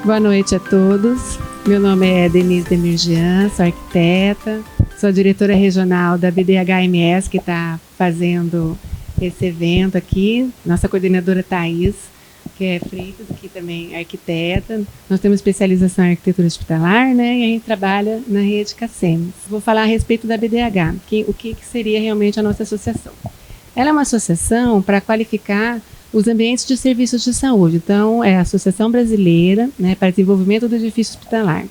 Boa noite a todos. Meu nome é Denise Demirjian, sou arquiteta, sou diretora regional da BDH-MS, que está fazendo esse evento aqui. Nossa coordenadora Thaís, que é Freitas, que também é arquiteta. Nós temos especialização em arquitetura hospitalar, né? E a gente trabalha na rede CACEMES. Vou falar a respeito da BDH, o que seria realmente a nossa associação. Ela é uma associação para qualificar os ambientes de serviços de saúde. Então, é a Associação Brasileira, né, para Desenvolvimento do Edifício Hospitalar.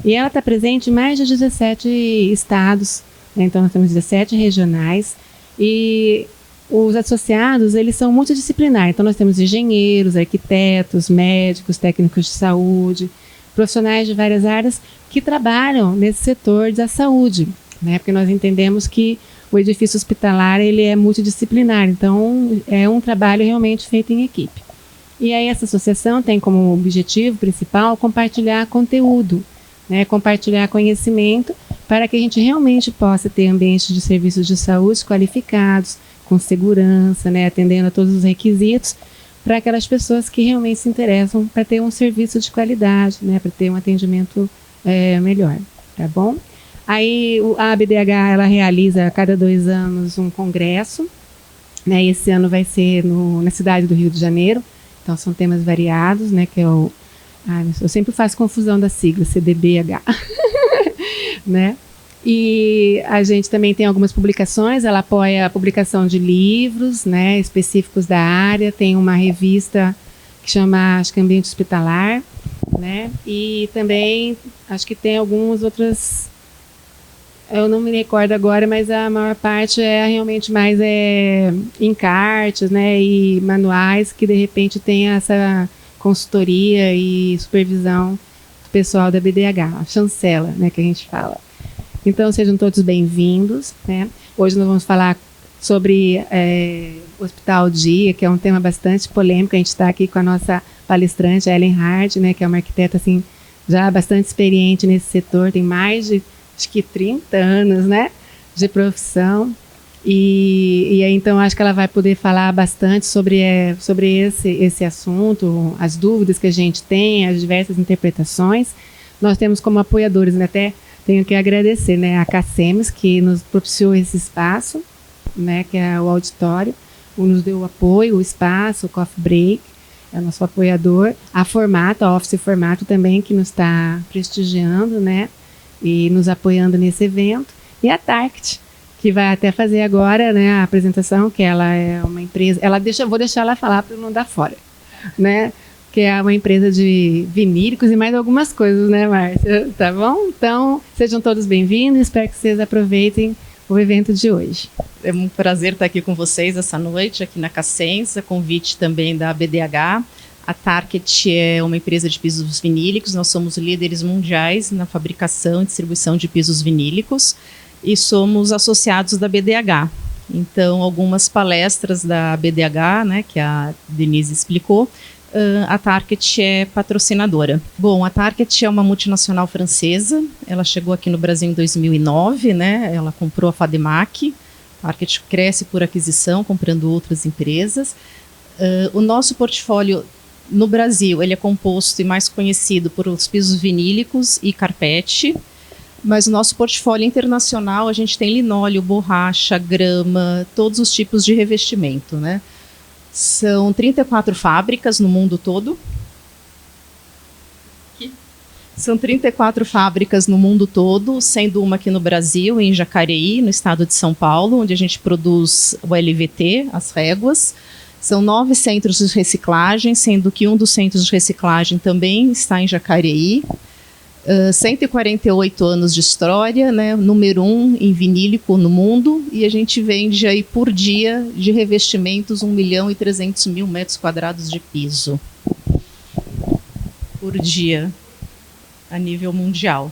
E ela está presente em mais de 17 estados, né? Então nós temos 17 regionais, e os associados, eles são multidisciplinares. Então nós temos engenheiros, arquitetos, médicos, técnicos de saúde, profissionais de várias áreas que trabalham nesse setor da saúde, né? Porque nós entendemos que o edifício hospitalar, ele é multidisciplinar, então é um trabalho realmente feito em equipe. E aí essa associação tem como objetivo principal compartilhar conteúdo, né, compartilhar conhecimento, para que a gente realmente possa ter ambientes de serviços de saúde qualificados, com segurança, né, atendendo a todos os requisitos, para aquelas pessoas que realmente se interessam para ter um serviço de qualidade, né, para ter um atendimento melhor, tá bom? Aí a BDH, ela realiza a cada 2 anos um congresso, né? Esse ano vai ser na cidade do Rio de Janeiro. Então são temas variados, né? Que é o, eu sempre faço confusão da sigla, CDBH, né? E a gente também tem algumas publicações. Ela apoia a publicação de livros, né? Específicos da área. Tem uma revista que chama, acho que Ambiente Hospitalar, né? E também acho que tem algumas outras. Eu não me recordo agora, mas a maior parte é realmente mais encartes, né, e manuais que de repente tem essa consultoria e supervisão do pessoal da BDH, a chancela, né, que a gente fala. Então sejam todos bem-vindos, né? Hoje nós vamos falar sobre Hospital Dia, que é um tema bastante polêmico. A gente está aqui com a nossa palestrante, Ellen Hard, né, que é uma arquiteta assim, já bastante experiente nesse setor, tem mais de acho que 30 anos, né, de profissão, e aí, então acho que ela vai poder falar bastante sobre esse assunto, as dúvidas que a gente tem, as diversas interpretações. Nós temos como apoiadores, né, até tenho que agradecer, né, a CACEMES, que nos propiciou esse espaço, né, que é o auditório, nos deu o apoio, o espaço, o coffee break, é o nosso apoiador, a Formato, a Office Formato também, que nos está prestigiando, né, e nos apoiando nesse evento, e a Target, que vai até fazer agora, né, a apresentação, que ela é uma empresa, vou deixar ela falar para não dar fora, né, que é uma empresa de vinílicos e mais algumas coisas, né, Márcia? Tá bom? Então, sejam todos bem-vindos, espero que vocês aproveitem o evento de hoje. É um prazer estar aqui com vocês essa noite, aqui na CACEMES, a convite também da BDH. A Target é uma empresa de pisos vinílicos, nós somos líderes mundiais na fabricação e distribuição de pisos vinílicos e somos associados da BDH. Então, algumas palestras da BDH, né, que a Denise explicou, a Target é patrocinadora. Bom, a Target é uma multinacional francesa, ela chegou aqui no Brasil em 2009, né, ela comprou a Fademac, a Target cresce por aquisição, comprando outras empresas. O nosso portfólio no Brasil, ele é composto e mais conhecido por os pisos vinílicos e carpete, mas o nosso portfólio internacional, a gente tem linóleo, borracha, grama, todos os tipos de revestimento, né? São 34 fábricas no mundo todo. São 34 fábricas no mundo todo, sendo uma aqui no Brasil, em Jacareí, no estado de São Paulo, onde a gente produz o LVT, as réguas. São 9 centros de reciclagem, sendo que um dos centros de reciclagem também está em Jacareí. 148 anos de história, né? Número 1 em vinílico no mundo, e a gente vende aí por dia de revestimentos 1.300.000 metros quadrados de piso. Por dia, a nível mundial.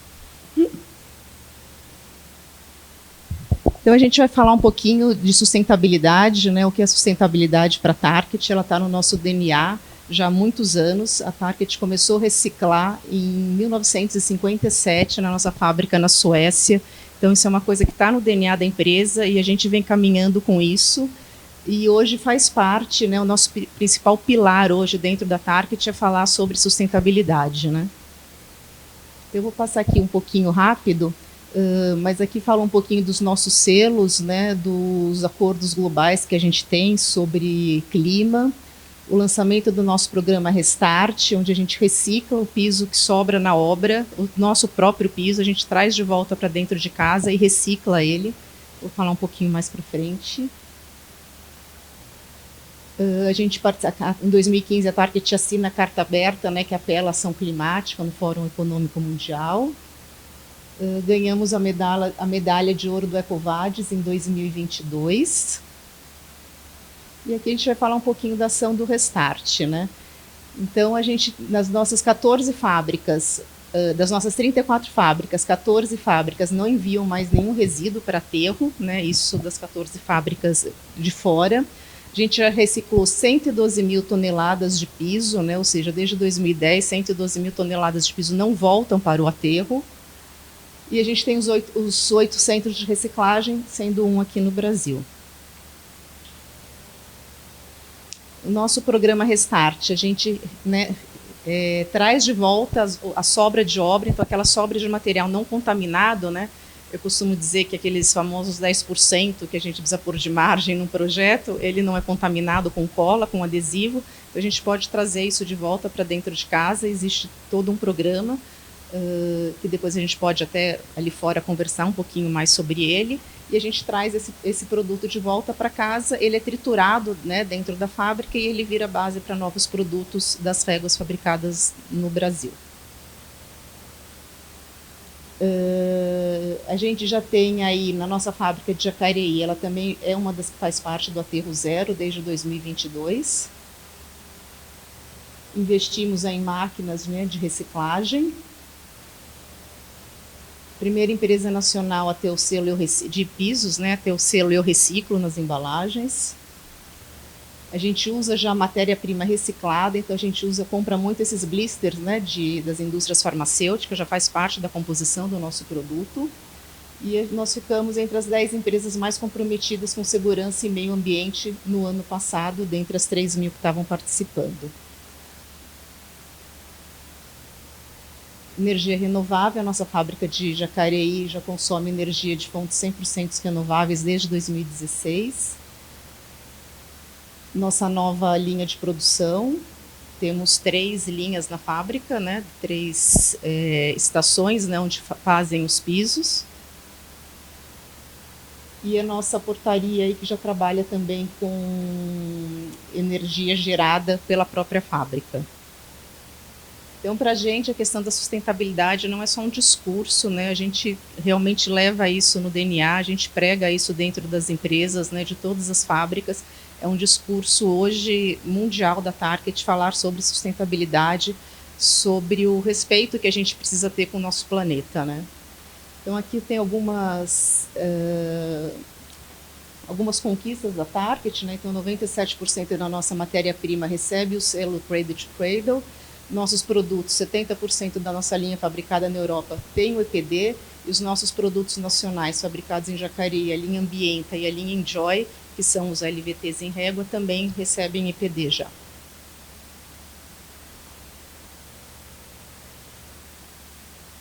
Então a gente vai falar um pouquinho de sustentabilidade, né? O que é sustentabilidade para a Target? Ela está no nosso DNA já há muitos anos. A Target começou a reciclar em 1957 na nossa fábrica na Suécia. Então isso é uma coisa que está no DNA da empresa e a gente vem caminhando com isso. e hoje faz parte, né, o nosso principal pilar hoje dentro da Target é falar sobre sustentabilidade, né? Eu vou passar aqui um pouquinho rápido, mas aqui fala um pouquinho dos nossos selos, né, dos acordos globais que a gente tem sobre clima, o lançamento do nosso programa Restart, onde a gente recicla o piso que sobra na obra, o nosso próprio piso, a gente traz de volta para dentro de casa e recicla ele. Vou falar um pouquinho mais para frente. A gente em 2015 a Target assina a carta aberta, né, que apela à ação climática no Fórum Econômico Mundial. Ganhamos a medalha de ouro do EcoVadis em 2022. E aqui a gente vai falar um pouquinho da ação do Restart, né? Então, a gente, nas nossas 14 fábricas, das nossas 34 fábricas, 14 fábricas não enviam mais nenhum resíduo para aterro, né? Isso das 14 fábricas de fora. A gente já reciclou 112 mil toneladas de piso, né? Ou seja, desde 2010, 112 mil toneladas de piso não voltam para o aterro. E a gente tem os 8 centros de reciclagem, sendo um aqui no Brasil. O nosso programa Restart, a gente, né, traz de volta a sobra de obra, então aquela sobra de material não contaminado, né? Eu costumo dizer que aqueles famosos 10% que a gente precisa pôr de margem num projeto, ele não é contaminado com cola, com adesivo, então a gente pode trazer isso de volta para dentro de casa, existe todo um programa, que depois a gente pode até ali fora conversar um pouquinho mais sobre ele, e a gente traz esse produto de volta para casa, ele é triturado, né, dentro da fábrica e ele vira base para novos produtos das réguas fabricadas no Brasil. A gente já tem aí na nossa fábrica de Jacareí, ela também é uma das que faz parte do Aterro Zero desde 2022. Investimos em máquinas, né, de reciclagem. Primeira empresa nacional a ter o selo de pisos, né, a ter o selo Eu Reciclo nas embalagens. A gente usa já matéria-prima reciclada, então a gente compra muito esses blisters, né, das indústrias farmacêuticas, já faz parte da composição do nosso produto. E nós ficamos entre as 10 empresas mais comprometidas com segurança e meio ambiente no ano passado, dentre as 3.000 que estavam participando. Energia renovável, a nossa fábrica de Jacareí já consome energia de fontes 100% renováveis desde 2016. Nossa nova linha de produção, temos 3 linhas na fábrica, né, 3 estações, né, onde fazem os pisos. E a nossa portaria aí que já trabalha também com energia gerada pela própria fábrica. Então, para a gente, a questão da sustentabilidade não é só um discurso, né? A gente realmente leva isso no DNA, a gente prega isso dentro das empresas, né, de todas as fábricas. É um discurso hoje mundial da Target falar sobre sustentabilidade, sobre o respeito que a gente precisa ter com o nosso planeta, né? Então, aqui tem algumas conquistas da Target, né? Então, 97% da nossa matéria-prima recebe o selo Cradle to Cradle. Nossos produtos, 70% da nossa linha fabricada na Europa tem o EPD, e os nossos produtos nacionais fabricados em Jacareí, a linha Ambienta e a linha Enjoy, que são os LVTs em régua, também recebem EPD já.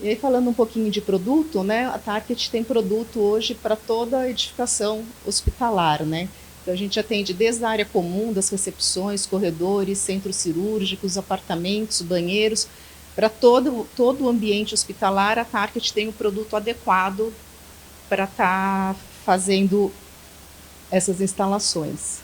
E aí, falando um pouquinho de produto, né, a Target tem produto hoje para toda a edificação hospitalar, né? Então, a gente atende desde a área comum, das recepções, corredores, centros cirúrgicos, apartamentos, banheiros. Para todo o ambiente hospitalar, a Target tem o produto adequado para estar fazendo essas instalações.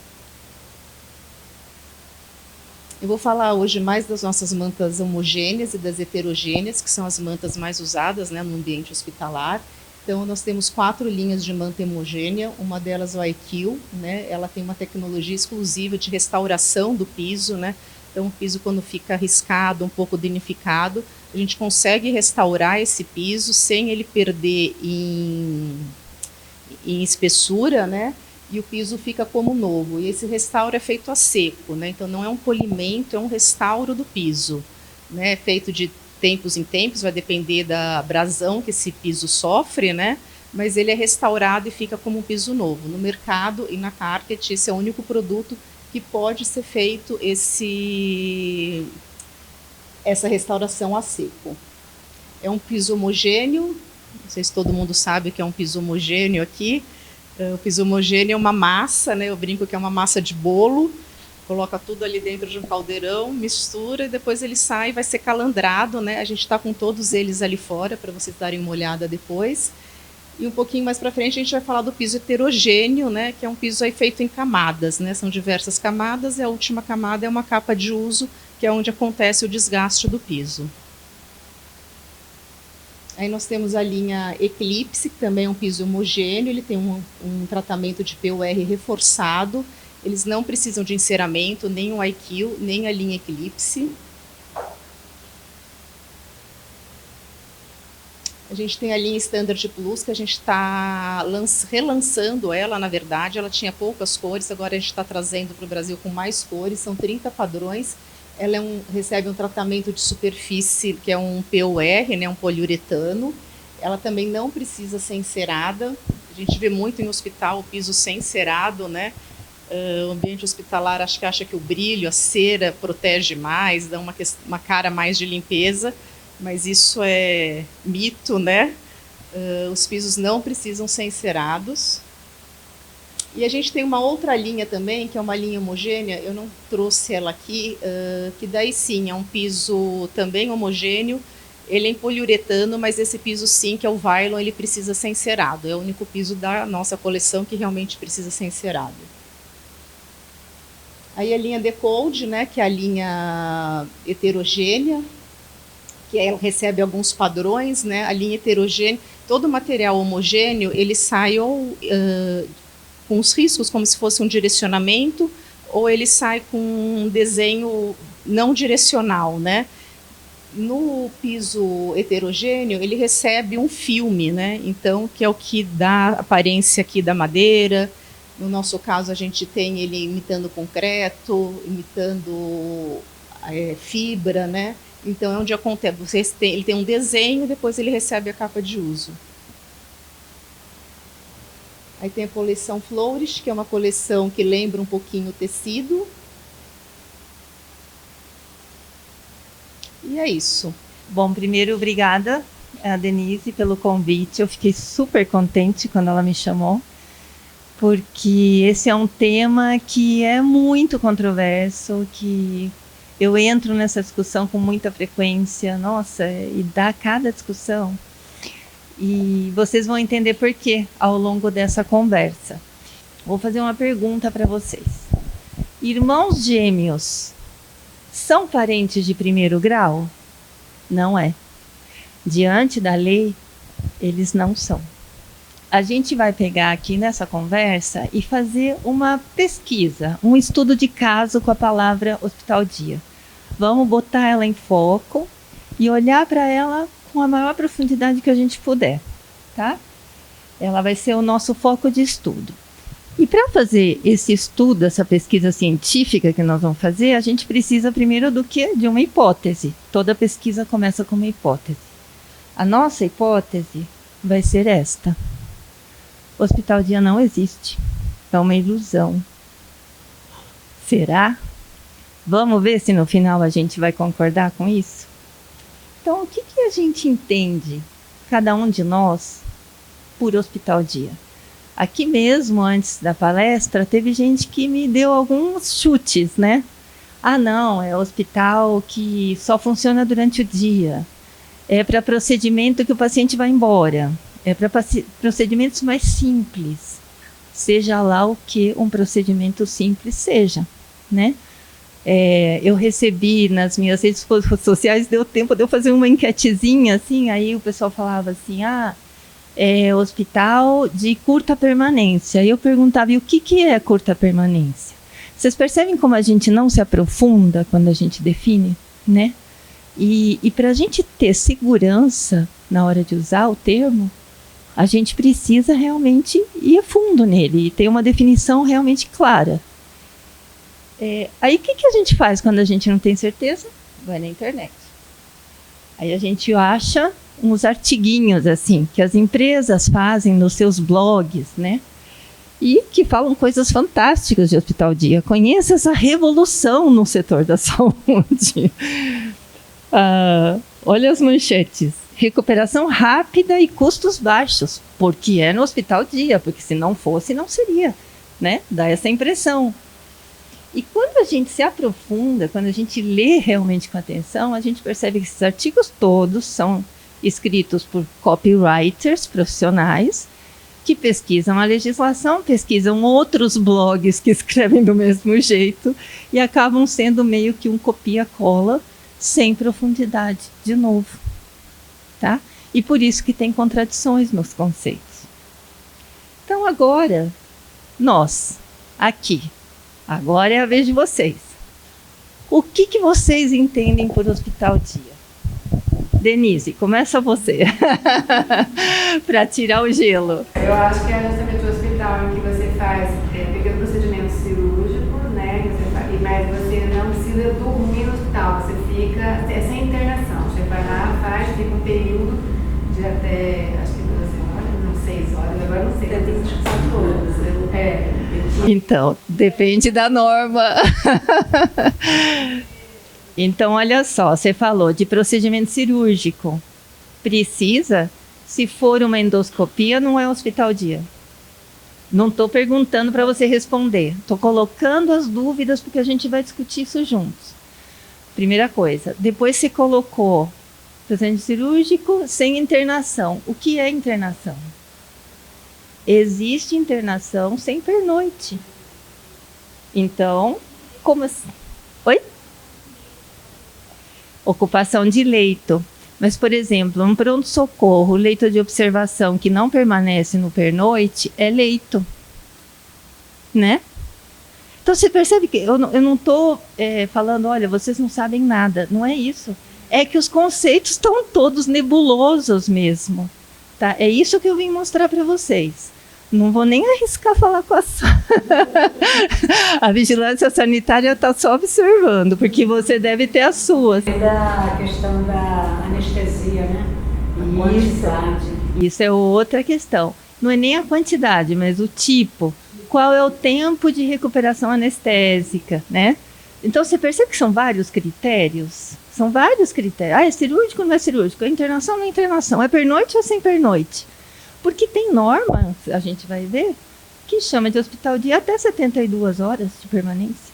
Eu vou falar hoje mais das nossas mantas homogêneas e das heterogêneas, que são as mantas mais usadas, né, no ambiente hospitalar. Então, nós temos 4 linhas de manta homogênea, uma delas é o IQ, né? Ela tem uma tecnologia exclusiva de restauração do piso, né? Então, o piso, quando fica riscado, um pouco danificado, a gente consegue restaurar esse piso sem ele perder em espessura, né? E o piso fica como novo. E esse restauro é feito a seco, né? Então, não é um polimento, é um restauro do piso, né? Feito de tempos em tempos, vai depender da abrasão que esse piso sofre, né? mas ele é restaurado e fica como um piso novo. No mercado e na Target, esse é o único produto que pode ser feito essa restauração a seco. É um piso homogêneo, não sei se todo mundo sabe o que é um piso homogêneo aqui. O piso homogêneo é uma massa, né? Eu brinco que é uma massa de bolo, coloca tudo ali dentro de um caldeirão, mistura e depois ele sai e vai ser calandrado, né? A gente está com todos eles ali fora para vocês darem uma olhada depois. E um pouquinho mais para frente a gente vai falar do piso heterogêneo, né? Que é um piso aí feito em camadas, né? São diversas camadas e a última camada é uma capa de uso, que é onde acontece o desgaste do piso. Aí nós temos a linha Eclipse, que também é um piso homogêneo, ele tem um tratamento de PUR reforçado, eles não precisam de enceramento, nem o IQ, nem a linha Eclipse. A gente tem a linha Standard Plus, que a gente está relançando ela, na verdade, ela tinha poucas cores, agora a gente está trazendo para o Brasil com mais cores, são 30 padrões. Ela recebe um tratamento de superfície, que é um PUR, né, um poliuretano. Ela também não precisa ser encerada. A gente vê muito em hospital o piso sem encerado, né? O ambiente hospitalar acha que o brilho, a cera protege mais, dá uma cara mais de limpeza, mas isso é mito, né? Os pisos não precisam ser encerados. E a gente tem uma outra linha também, que é uma linha homogênea, eu não trouxe ela aqui, que daí sim, é um piso também homogêneo, ele é em poliuretano, mas esse piso sim, que é o Vylon, ele precisa ser encerado, é o único piso da nossa coleção que realmente precisa ser encerado. Aí a linha Decode, né, que é a linha heterogênea, que ela recebe alguns padrões, né, a linha heterogênea, todo material homogêneo, ele sai ou com os riscos, como se fosse um direcionamento, ou ele sai com um desenho não direcional, né? No piso heterogêneo, ele recebe um filme, né? Então, que é o que dá a aparência aqui da madeira. No nosso caso, a gente tem ele imitando concreto, imitando fibra, né? Então, é onde acontece. Ele tem um desenho e depois ele recebe a capa de uso. Aí tem a coleção Flourish, que é uma coleção que lembra um pouquinho o tecido. E é isso. Bom, primeiro, obrigada a Denise pelo convite. Eu fiquei super contente quando ela me chamou, porque esse é um tema que é muito controverso, que eu entro nessa discussão com muita frequência. Nossa, e dá cada discussão. E vocês vão entender por quê ao longo dessa conversa. Vou fazer uma pergunta para vocês. Irmãos gêmeos são parentes de primeiro grau? Não é. Diante da lei, eles não são. A gente vai pegar aqui nessa conversa e fazer uma pesquisa, um estudo de caso com a palavra hospital dia. Vamos botar ela em foco e olhar para ela com a maior profundidade que a gente puder, tá? Ela vai ser o nosso foco de estudo. E para fazer esse estudo, essa pesquisa científica que nós vamos fazer, a gente precisa primeiro do quê? De uma hipótese. Toda pesquisa começa com uma hipótese. A nossa hipótese vai ser esta. O hospital dia não existe. É uma ilusão. Será? Vamos ver se no final a gente vai concordar com isso? Então, o que a gente entende, cada um de nós, por hospital dia? Aqui mesmo, antes da palestra, teve gente que me deu alguns chutes, né? Ah, não, é hospital que só funciona durante o dia. É para procedimento que o paciente vai embora. É para procedimentos mais simples. Seja lá o que um procedimento simples seja, né? Eu recebi nas minhas redes sociais, deu tempo de eu fazer uma enquetezinha, assim, aí o pessoal falava assim, hospital de curta permanência. E eu perguntava, e o que é curta permanência? Vocês percebem como a gente não se aprofunda quando a gente define, né? E para a gente ter segurança na hora de usar o termo, a gente precisa realmente ir a fundo nele e ter uma definição realmente clara. Aí o que a gente faz quando a gente não tem certeza? Vai na internet. Aí a gente acha uns artiguinhos assim que as empresas fazem nos seus blogs, né? E que falam coisas fantásticas de Hospital Dia. Conheça essa revolução no setor da saúde. Olha as manchetes. Recuperação rápida e custos baixos, porque é no Hospital Dia, porque se não fosse, não seria, né? Dá essa impressão. E quando a gente se aprofunda, quando a gente lê realmente com atenção, a gente percebe que esses artigos todos são escritos por copywriters profissionais que pesquisam a legislação, pesquisam outros blogs que escrevem do mesmo jeito e acabam sendo meio que um copia-cola sem profundidade, de novo. Tá? E por isso que tem contradições nos conceitos. Então agora, nós, aqui, agora é a vez de vocês. O que vocês entendem por Hospital Dia? Denise, começa você, para tirar o gelo. Eu acho que é justamente o hospital em que você faz pequeno procedimento cirúrgico, né? Mas você não precisa dormir no hospital, você fica sem internação. Você vai lá, faz, fica um período de até, acho que 12 horas, não, 6 horas, agora não sei. Tem 24 horas. Então, depende da norma. Então, olha só, você falou de procedimento cirúrgico. Precisa, se for uma endoscopia, não é Hospital Dia. Não estou perguntando para você responder. Estou colocando as dúvidas porque a gente vai discutir isso juntos. Primeira coisa. Depois você colocou procedimento cirúrgico sem internação. O que é internação? Existe internação sem pernoite. Então, como assim? Oi? Ocupação de leito. Mas, por exemplo, um pronto-socorro, leito de observação que não permanece no pernoite, é leito. Né? Então, você percebe que eu não estou falando, olha, vocês não sabem nada. Não é isso. É que os conceitos estão todos nebulosos mesmo. Tá? É isso que eu vim mostrar para vocês. Não vou nem arriscar falar com a a vigilância sanitária está só observando, porque você deve ter as suas. Da questão da anestesia, né? A quantidade. Isso é outra questão. Não é nem a quantidade, mas o tipo. Qual é o tempo de recuperação anestésica, né? Então, você percebe que são vários critérios? São vários critérios. É cirúrgico ou não é cirúrgico? É internação ou não é internação? É pernoite ou sem pernoite? Porque tem norma, a gente vai ver, que chama de Hospital Dia até 72 horas de permanência.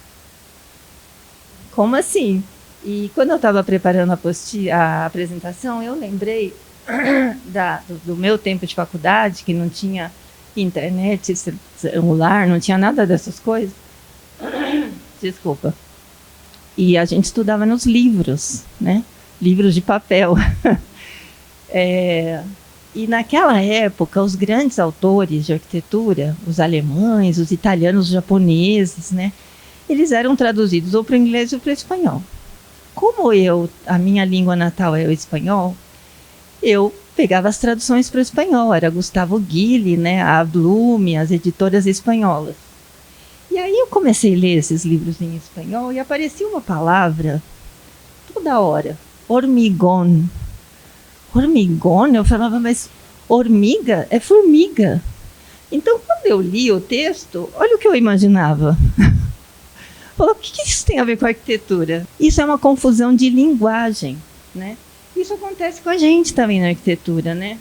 Como assim? E quando eu estava preparando a apresentação, eu lembrei do meu tempo de faculdade, que não tinha internet, celular, não tinha nada dessas coisas. Desculpa. E a gente estudava nos livros, né? Livros de papel. E naquela época, os grandes autores de arquitetura, os alemães, os italianos, os japoneses, né, eles eram traduzidos ou para o inglês ou para o espanhol. Como a minha língua natal é o espanhol, eu pegava as traduções para o espanhol. Era Gustavo Guilli, né, a Blume, as editoras espanholas. E aí eu comecei a ler esses livros em espanhol e aparecia uma palavra toda hora, hormigón. Hormigón, eu falava, mas hormiga é formiga. Então, quando eu li o texto, olha o que eu imaginava. Falou, o que isso tem a ver com arquitetura? Isso é uma confusão de linguagem, né? Isso acontece com a gente também na arquitetura, né?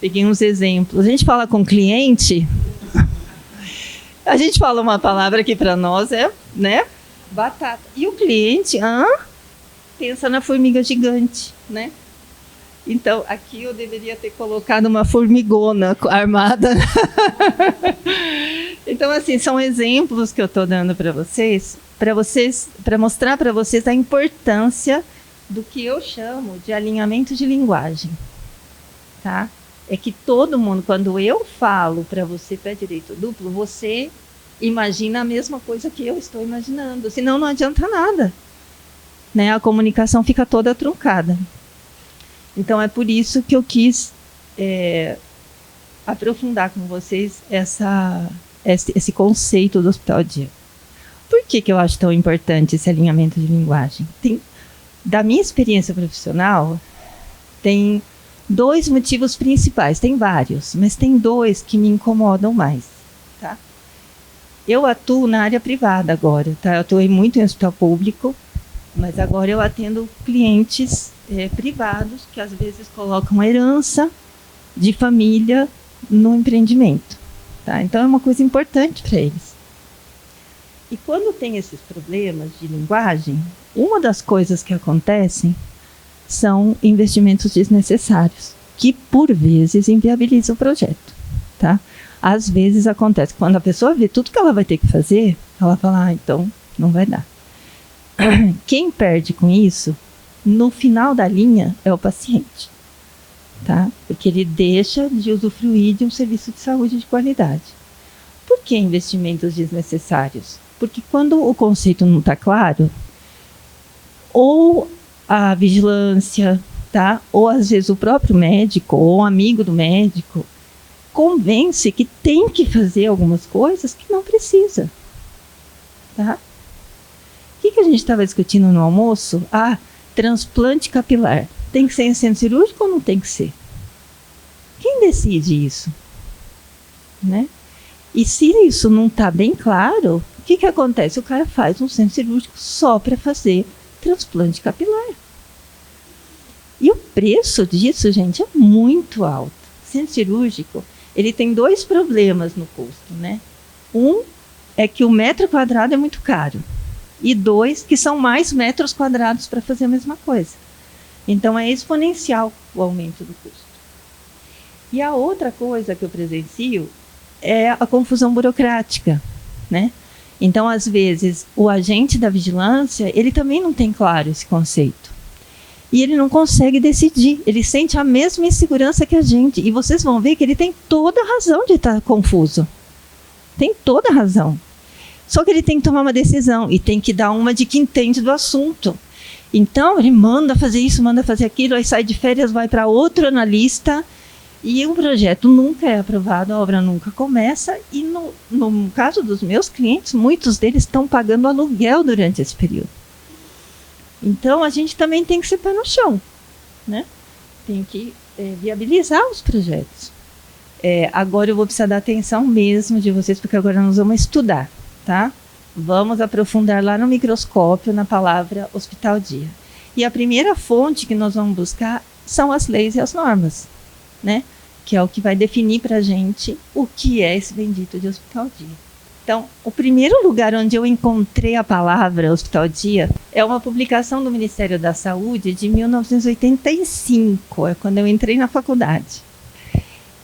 Peguei uns exemplos. A gente fala com o cliente, a gente fala uma palavra que para nós é, né, batata. E o cliente, pensa na formiga gigante, né? Então, aqui eu deveria ter colocado uma formigona armada. Então, assim, são exemplos que eu estou dando para vocês, para mostrar para vocês a importância do que eu chamo de alinhamento de linguagem. Tá? É que todo mundo, quando eu falo para você pé direito duplo, você imagina a mesma coisa que eu estou imaginando, senão não adianta nada. Né? A comunicação fica toda truncada. Então, é por isso que eu quis aprofundar com vocês esse conceito do Hospital Dia. Por que eu acho tão importante esse alinhamento de linguagem? Da minha experiência profissional, tem 2 motivos principais, tem vários, mas tem 2 que me incomodam mais, tá? Eu atuo na área privada agora, tá? Eu atuei muito em hospital público, mas agora eu atendo clientes privados que às vezes colocam herança de família no empreendimento, tá? Então é uma coisa importante para eles. E quando tem esses problemas de linguagem, uma das coisas que acontecem são investimentos desnecessários, que por vezes inviabilizam o projeto, tá? Às vezes acontece, quando a pessoa vê tudo que ela vai ter que fazer, ela fala, então não vai dar. Quem perde com isso, no final da linha, é o paciente, tá? Porque ele deixa de usufruir de um serviço de saúde de qualidade. Por que investimentos desnecessários? Porque quando o conceito não está claro, ou a vigilância, tá? Ou às vezes o próprio médico ou um amigo do médico convence que tem que fazer algumas coisas que não precisa, tá? O que a gente estava discutindo no almoço? Transplante capilar. Tem que ser em centro cirúrgico ou não tem que ser? Quem decide isso? Né? E se isso não está bem claro, o que acontece? O cara faz um centro cirúrgico só para fazer transplante capilar. E o preço disso, gente, é muito alto. O centro cirúrgico, ele tem 2 problemas no custo, né? Um é que o metro quadrado é muito caro. E 2, que são mais metros quadrados para fazer a mesma coisa. Então é exponencial o aumento do custo. E a outra coisa que eu presencio é a confusão burocrática, né? Então, às vezes, o agente da vigilância, ele também não tem claro esse conceito. E ele não consegue decidir, ele sente a mesma insegurança que a gente. E vocês vão ver que ele tem toda a razão de estar confuso. Tem toda a razão. Só que ele tem que tomar uma decisão e tem que dar uma de que entende do assunto. Então, ele manda fazer isso, manda fazer aquilo, aí sai de férias, vai para outro analista e o projeto nunca é aprovado, a obra nunca começa. E no caso dos meus clientes, muitos deles estão pagando aluguel durante esse período. Então, a gente também tem que ser pé no chão, né? Tem que viabilizar os projetos. Agora eu vou precisar da atenção mesmo de vocês, porque agora nós vamos estudar, tá? Vamos aprofundar lá no microscópio na palavra hospital-dia. E a primeira fonte que nós vamos buscar são as leis e as normas, né? Que é o que vai definir para a gente o que é esse bendito de hospital-dia. Então, o primeiro lugar onde eu encontrei a palavra hospital-dia é uma publicação do Ministério da Saúde de 1985, é quando eu entrei na faculdade.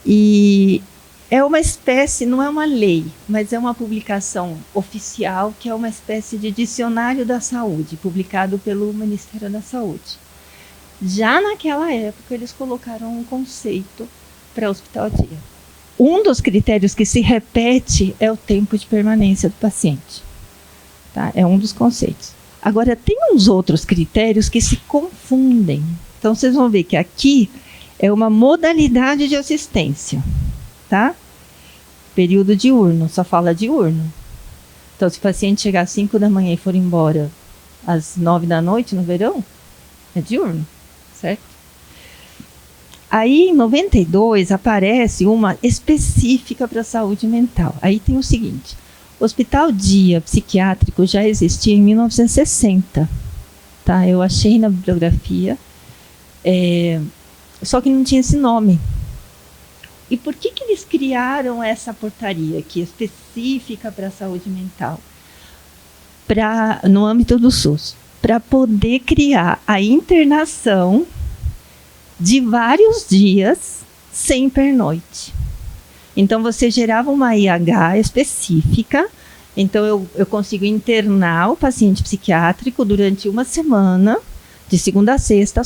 E é uma espécie, não é uma lei, mas é uma publicação oficial, que é uma espécie de dicionário da saúde, publicado pelo Ministério da Saúde. Já naquela época, eles colocaram um conceito para hospital-dia. Um dos critérios que se repete é o tempo de permanência do paciente. Tá? É um dos conceitos. Agora, tem uns outros critérios que se confundem. Então, vocês vão ver que aqui é uma modalidade de assistência. Tá? Período diurno, só fala diurno. Então, se o paciente chegar às 5 da manhã e for embora às 9 da noite no verão, é diurno, certo? Aí, em 92, aparece uma específica para a saúde mental. Aí tem o seguinte, o hospital-dia psiquiátrico já existia em 1960. Tá? Eu achei na bibliografia, só que não tinha esse nome. E por que eles criaram essa portaria aqui, específica para a saúde mental? No âmbito do SUS. Para poder criar a internação de vários dias sem pernoite. Então, você gerava uma IH específica. Então, eu consigo internar o paciente psiquiátrico durante uma semana, de segunda a sexta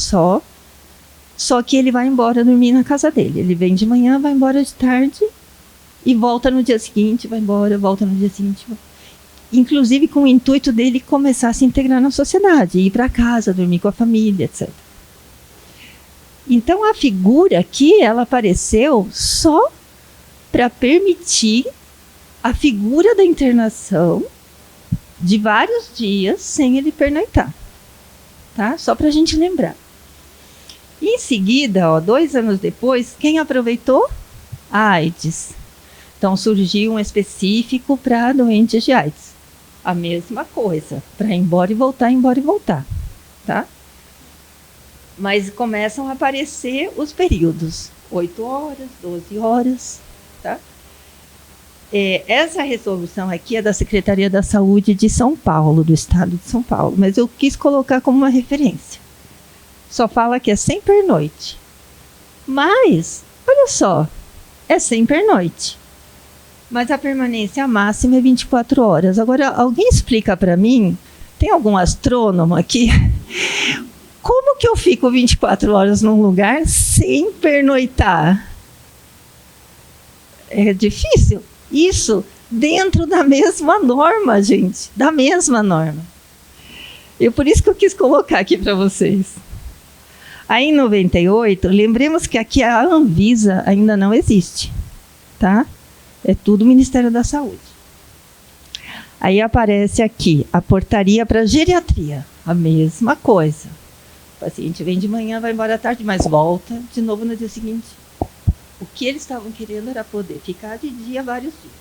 só que ele vai embora dormir na casa dele. Ele vem de manhã, vai embora de tarde e volta no dia seguinte, vai embora, volta no dia seguinte. Inclusive com o intuito dele começar a se integrar na sociedade, ir para casa, dormir com a família, etc. Então, a figura aqui, ela apareceu só para permitir a figura da internação de vários dias sem ele pernoitar. Tá? Só para a gente lembrar. Em seguida, 2 anos depois, quem aproveitou? A AIDS. Então, surgiu um específico para doentes de AIDS. A mesma coisa, para embora e voltar, tá? Mas começam a aparecer os períodos, 8 horas, 12 horas, tá? Essa resolução aqui é da Secretaria da Saúde de São Paulo, do estado de São Paulo, mas eu quis colocar como uma referência. Só fala que é sem pernoite. Mas, olha só, é sem pernoite. Mas a permanência máxima é 24 horas. Agora, alguém explica para mim, tem algum astrônomo aqui? Como que eu fico 24 horas num lugar sem pernoitar? É difícil. Isso dentro da mesma norma, gente. Da mesma norma. Por isso que eu quis colocar aqui para vocês. Aí, em 98, lembremos que aqui a Anvisa ainda não existe, tá? É tudo o Ministério da Saúde. Aí aparece aqui a portaria para geriatria. A mesma coisa. O paciente vem de manhã, vai embora à tarde, mas volta de novo no dia seguinte. O que eles estavam querendo era poder ficar de dia vários dias.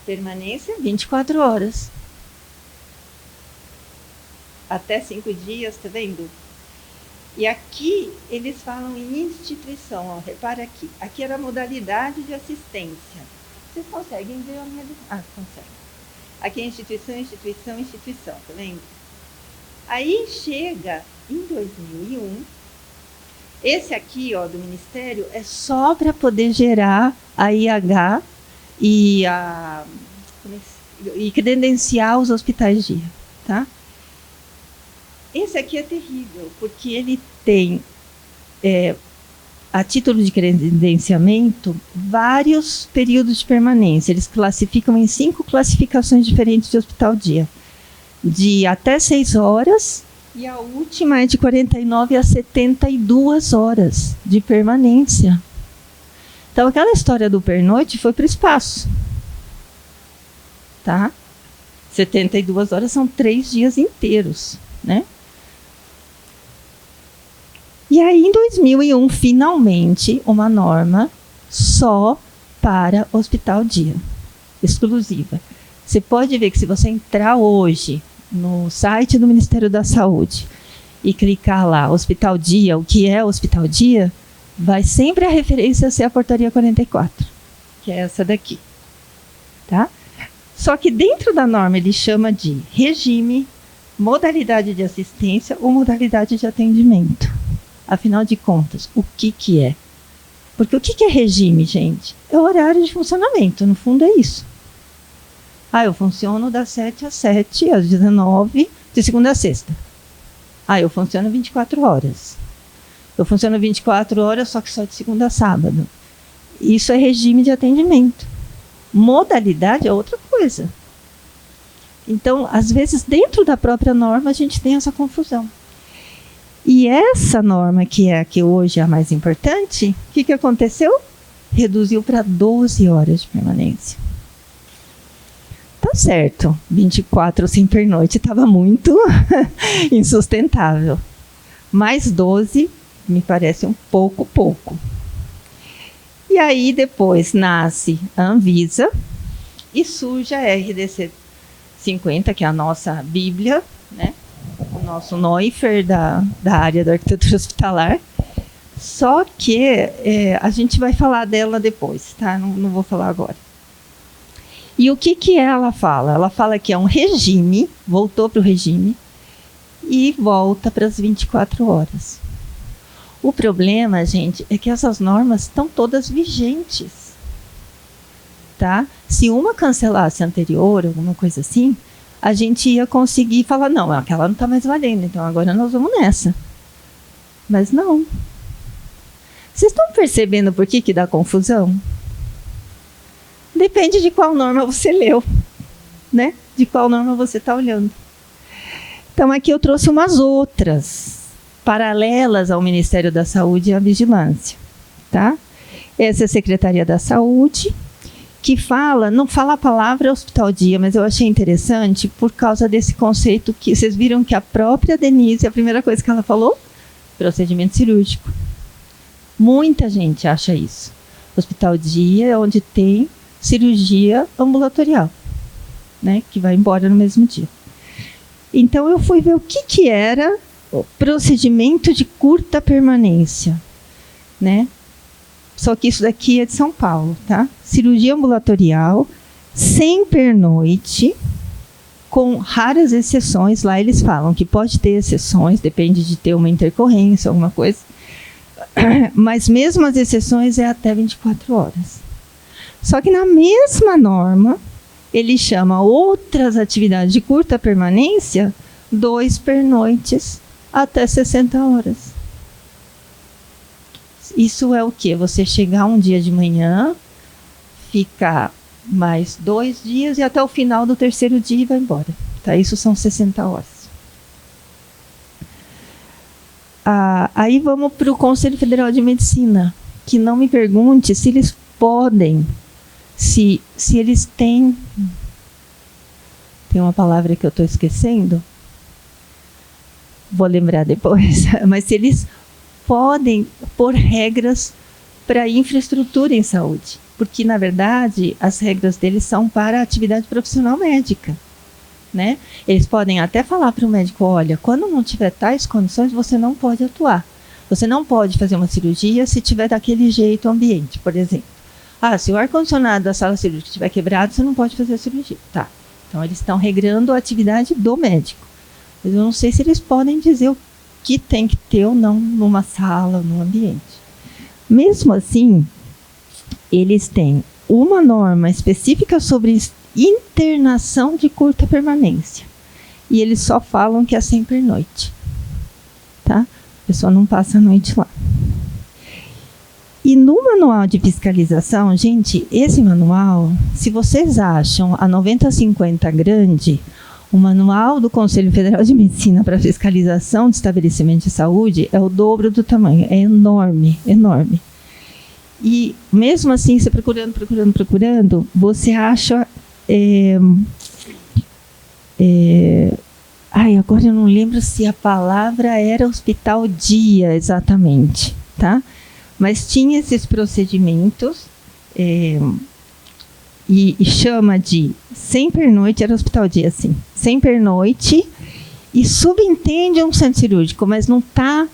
Permanência, 24 horas. Até 5 dias, tá vendo? E aqui eles falam em instituição, ó, repara aqui. Aqui era a modalidade de assistência. Vocês conseguem ver a minha... Ah, conseguem. Aqui é instituição, tá vendo? Aí chega em 2001, esse aqui, ó, do Ministério, é só para poder gerar a IH e credenciar os hospitais dia, tá? Esse aqui é terrível, porque ele tem, a título de credenciamento, vários períodos de permanência. Eles classificam em 5 classificações diferentes de hospital-dia. De até 6 horas, e a última é de 49 a 72 horas de permanência. Então, aquela história do pernoite foi para o espaço. Tá? 72 horas são 3 dias inteiros, né? E aí, em 2001, finalmente, uma norma só para hospital-dia, exclusiva. Você pode ver que se você entrar hoje no site do Ministério da Saúde e clicar lá, hospital-dia, o que é hospital-dia, vai sempre a referência ser a portaria 44, que é essa daqui. Tá? Só que dentro da norma ele chama de regime, modalidade de assistência ou modalidade de atendimento. Afinal de contas, o que é? Porque o que é regime, gente? É o horário de funcionamento, no fundo é isso. Eu funciono das 7 às 7, às 19, de segunda a sexta. Eu funciono 24 horas. Eu funciono 24 horas, só que só de segunda a sábado. Isso é regime de atendimento. Modalidade é outra coisa. Então, às vezes, dentro da própria norma, a gente tem essa confusão. E essa norma, que é a que hoje é a mais importante, o que aconteceu? Reduziu para 12 horas de permanência. Tá certo, 24 sem pernoite estava muito insustentável. Mais 12 me parece um pouco. E aí depois nasce a Anvisa e surge a RDC 50, que é a nossa bíblia, né? O nosso Neufer da área da arquitetura hospitalar. Só que a gente vai falar dela depois, tá? Não vou falar agora. E o que ela fala? Ela fala que é um regime, voltou para o regime, e volta para as 24 horas. O problema, gente, é que essas normas estão todas vigentes. Tá? Se uma cancelasse a anterior, alguma coisa assim, a gente ia conseguir falar, não, aquela não está mais valendo, então agora nós vamos nessa. Mas não. Vocês estão percebendo por que dá confusão? Depende de qual norma você leu, né? De qual norma você está olhando. Então, aqui eu trouxe umas outras, paralelas ao Ministério da Saúde e à Vigilância. Tá? Essa é a Secretaria da Saúde, que não fala a palavra hospital-dia, mas eu achei interessante por causa desse conceito que vocês viram que a própria Denise, a primeira coisa que ela falou, procedimento cirúrgico. Muita gente acha isso. Hospital dia é onde tem cirurgia ambulatorial, né, que vai embora no mesmo dia. Então eu fui ver o que era o procedimento de curta permanência, né? Só que isso daqui é de São Paulo, tá? Cirurgia ambulatorial, sem pernoite, com raras exceções. Lá eles falam que pode ter exceções, depende de ter uma intercorrência, alguma coisa. Mas mesmo as exceções é até 24 horas. Só que na mesma norma, ele chama outras atividades de curta permanência 2 pernoites até 60 horas. Isso é o quê? Você chegar um dia de manhã, ficar mais 2 dias e até o final do 3º dia e vai embora. Tá? Isso são 60 horas. Aí vamos para o Conselho Federal de Medicina, que não me pergunte se eles podem, se eles têm... Tem uma palavra que eu estou esquecendo, vou lembrar depois, mas se eles podem pôr regras para infraestrutura em saúde, porque, na verdade, as regras deles são para a atividade profissional médica, né? Eles podem até falar para o médico, olha, quando não tiver tais condições, você não pode atuar. Você não pode fazer uma cirurgia se tiver daquele jeito o ambiente, por exemplo. Se o ar-condicionado da sala cirúrgica estiver quebrado, você não pode fazer a cirurgia. Tá. Então, eles estão regrando a atividade do médico. Mas eu não sei se eles podem dizer o que tem que ter ou não numa sala, num ambiente. Mesmo assim, eles têm uma norma específica sobre internação de curta permanência. E eles só falam que é sem pernoite. Tá? A pessoa não passa a noite lá. E no manual de fiscalização, gente, esse manual, se vocês acham a 9050 grande, o manual do Conselho Federal de Medicina para fiscalização de estabelecimento de saúde é o dobro do tamanho, é enorme, enorme. E mesmo assim, você procurando, você acha... agora eu não lembro se a palavra era hospital dia exatamente, tá? Mas tinha esses procedimentos e chama de sem pernoite, era hospital dia, assim, sem pernoite, e subentende um centro cirúrgico, mas não está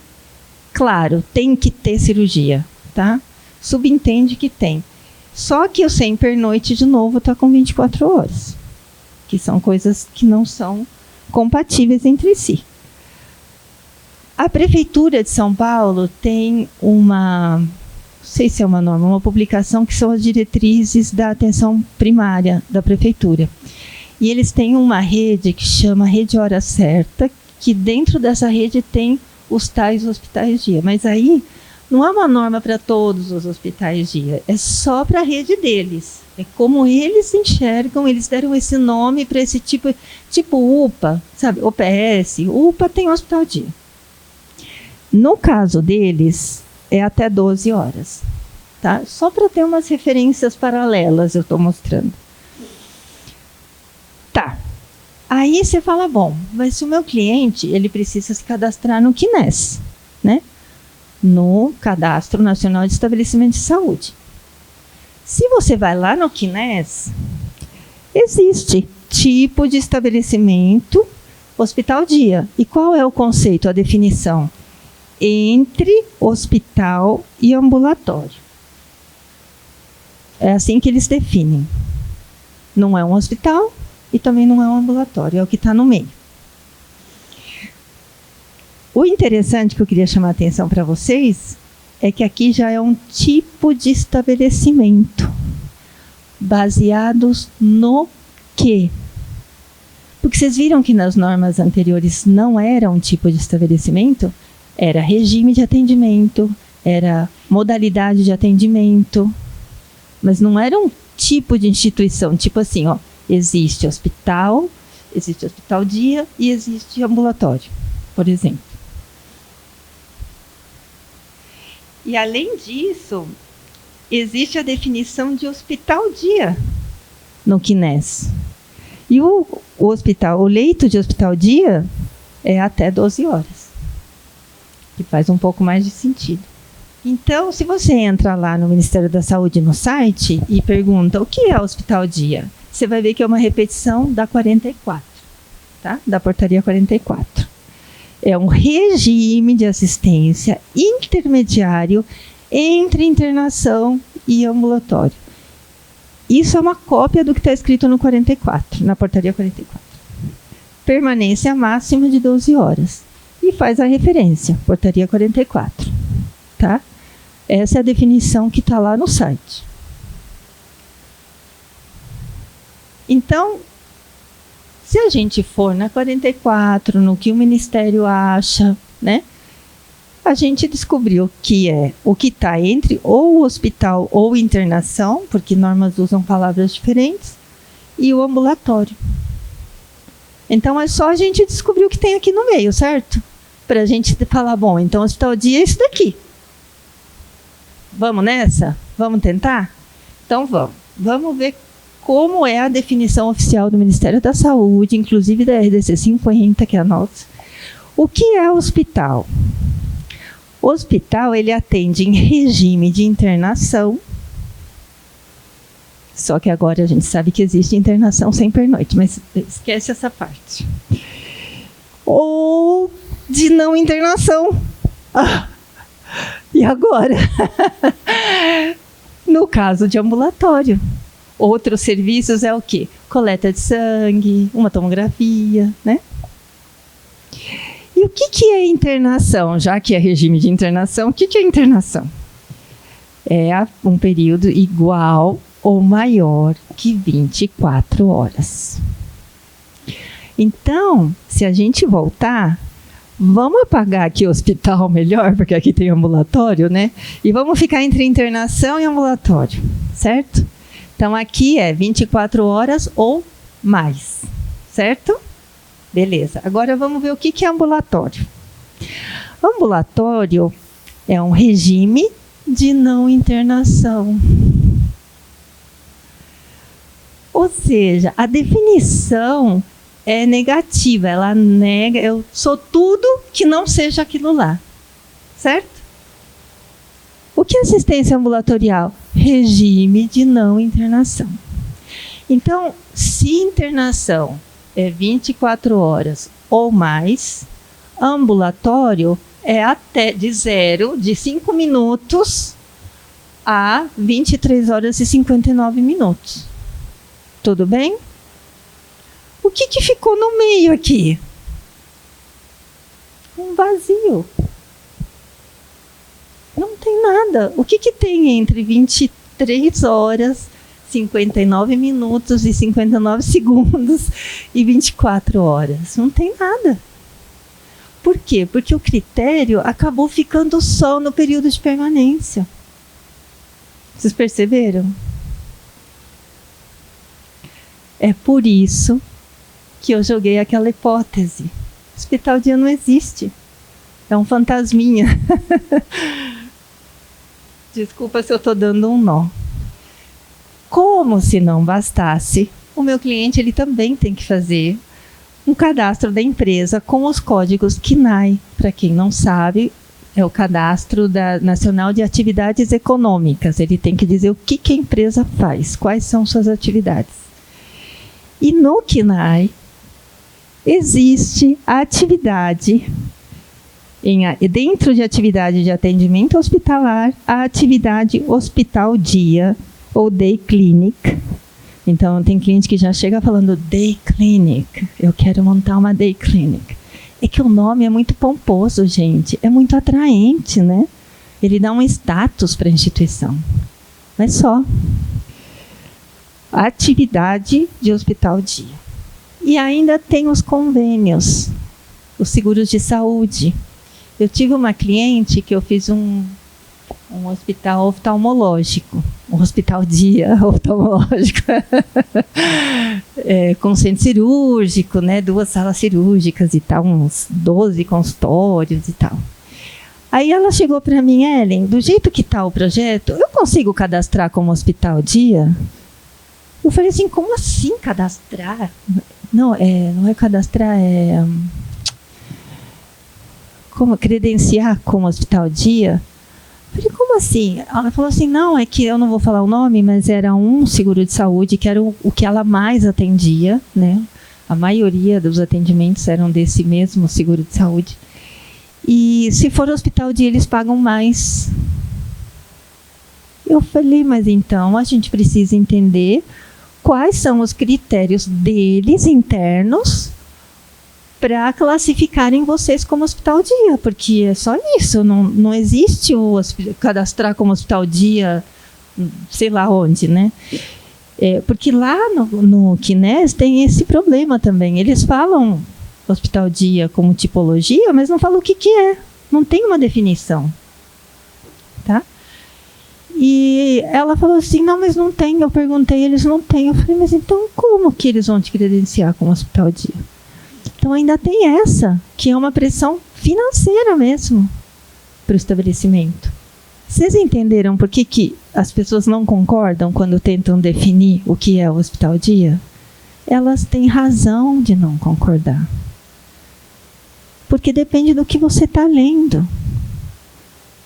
claro, tem que ter cirurgia, tá? Subentende que tem. Só que o sem pernoite, de novo, está com 24 horas, que são coisas que não são compatíveis entre si. A Prefeitura de São Paulo tem não sei se é uma norma, uma publicação que são as diretrizes da atenção primária da Prefeitura. E eles têm uma rede que chama Rede Hora Certa, que dentro dessa rede tem os tais hospitais dia. Mas aí não é uma norma para todos os hospitais dia, é só para a rede deles. É como eles enxergam, eles deram esse nome para esse tipo UPA, sabe? OPS, UPA tem hospital dia. No caso deles, é até 12 horas. Tá? Só para ter umas referências paralelas, eu estou mostrando. Tá. Aí você fala, bom, mas se o meu cliente, ele precisa se cadastrar no CNES, né? No Cadastro Nacional de Estabelecimento de Saúde. Se você vai lá no CNES, existe tipo de estabelecimento hospital dia. E qual é o conceito, a definição? Entre hospital e ambulatório. É assim que eles definem. Não é um hospital e também não é um ambulatório, é o que está no meio. O interessante que eu queria chamar a atenção para vocês é que aqui já é um tipo de estabelecimento, baseados no quê? Porque vocês viram que nas normas anteriores não era um tipo de estabelecimento? Era regime de atendimento, era modalidade de atendimento, mas não era um tipo de instituição, tipo assim, ó, existe hospital dia e existe ambulatório, por exemplo. E além disso, existe a definição de hospital dia no CNES. E o leito de hospital dia é até 12 horas. que faz um pouco mais de sentido. Então, se você entra lá no Ministério da Saúde no site e pergunta o que é hospital dia, você vai ver que é uma repetição da 44, tá? Da portaria 44. É um regime de assistência intermediário entre internação e ambulatório. Isso é uma cópia do que está escrito no 44, na portaria 44. Permanência máxima de 12 horas. E faz a referência, portaria 44, tá? Essa é a definição que está lá no site. Então, se a gente for na 44, no que o Ministério acha, né? A gente descobriu que é o que está entre ou hospital ou internação, porque normas usam palavras diferentes, e o ambulatório. Então, é só a gente descobrir o que tem aqui no meio, certo? Para a gente falar, bom, então hospital dia é isso daqui. Vamos nessa? Vamos tentar? Então vamos. Vamos ver como é a definição oficial do Ministério da Saúde, inclusive da RDC 50, que é a nossa. O que é hospital? O hospital, ele atende em regime de internação, só que agora a gente sabe que existe internação sem pernoite, mas esquece essa parte. Ou de não internação. E agora? No caso de ambulatório. Outros serviços é o quê? Coleta de sangue, uma tomografia, né? E o que é internação? Já que é regime de internação, o que é internação? É um período igual ou maior que 24 horas. Então, se a gente voltar, vamos apagar aqui o hospital melhor, porque aqui tem ambulatório, né? E vamos ficar entre internação e ambulatório, certo? Então, aqui é 24 horas ou mais, certo? Beleza. Agora, vamos ver o que é ambulatório. Ambulatório é um regime de não internação. Ou seja, a definição é negativa, ela nega, eu sou tudo que não seja aquilo lá, certo? O que é assistência ambulatorial? Regime de não internação. Então, se internação é 24 horas ou mais, ambulatório é até de 5 minutos a 23 horas e 59 minutos. Tudo bem? O que ficou no meio aqui? Um vazio. Não tem nada. O que tem entre 23 horas, 59 minutos e 59 segundos e 24 horas? Não tem nada. Por quê? Porque o critério acabou ficando só no período de permanência. Vocês perceberam? É por isso que eu joguei aquela hipótese. Hospital dia não existe. É um fantasminha. Desculpa se eu estou dando um nó. Como se não bastasse, o meu cliente ele também tem que fazer um cadastro da empresa com os códigos CNAE. Para quem não sabe, é o cadastro Nacional de Atividades Econômicas. Ele tem que dizer o que a empresa faz, quais são suas atividades. E no CNAE existe a atividade, dentro de atividade de atendimento hospitalar, a atividade hospital dia ou day clinic. Então, tem cliente que já chega falando day clinic, eu quero montar uma day clinic. É que o nome é muito pomposo, gente, é muito atraente, né? Ele dá um status para a instituição. Mas só. Atividade de hospital dia. E ainda tem os convênios, os seguros de saúde. Eu tive uma cliente que eu fiz um hospital oftalmológico, um hospital dia oftalmológico, com centro cirúrgico, né, 2 salas cirúrgicas e tal, uns 12 consultórios e tal. Aí ela chegou para mim, Ellen, do jeito que está o projeto, eu consigo cadastrar como hospital dia? Eu falei assim, como assim cadastrar? Não é cadastrar, como credenciar como hospital dia. Eu falei, como assim? Ela falou assim, não, é que eu não vou falar o nome, mas era um seguro de saúde que era o que ela mais atendia, né? A maioria dos atendimentos eram desse mesmo seguro de saúde. E se for hospital dia, eles pagam mais. Eu falei, mas então a gente precisa entender quais são os critérios deles internos para classificarem vocês como hospital dia, porque é só isso, não existe o cadastrar como hospital dia, sei lá onde, né? Porque lá no CNES tem esse problema também, eles falam hospital dia como tipologia, mas não falam o que é, não tem uma definição, tá? E ela falou assim, não, mas não tem, eu perguntei, eles não têm, eu falei, mas então como que eles vão te credenciar como hospital dia? Então ainda tem essa, que é uma pressão financeira mesmo para o estabelecimento. Vocês entenderam por que as pessoas não concordam quando tentam definir o que é o hospital dia? Elas têm razão de não concordar. Porque depende do que você está lendo.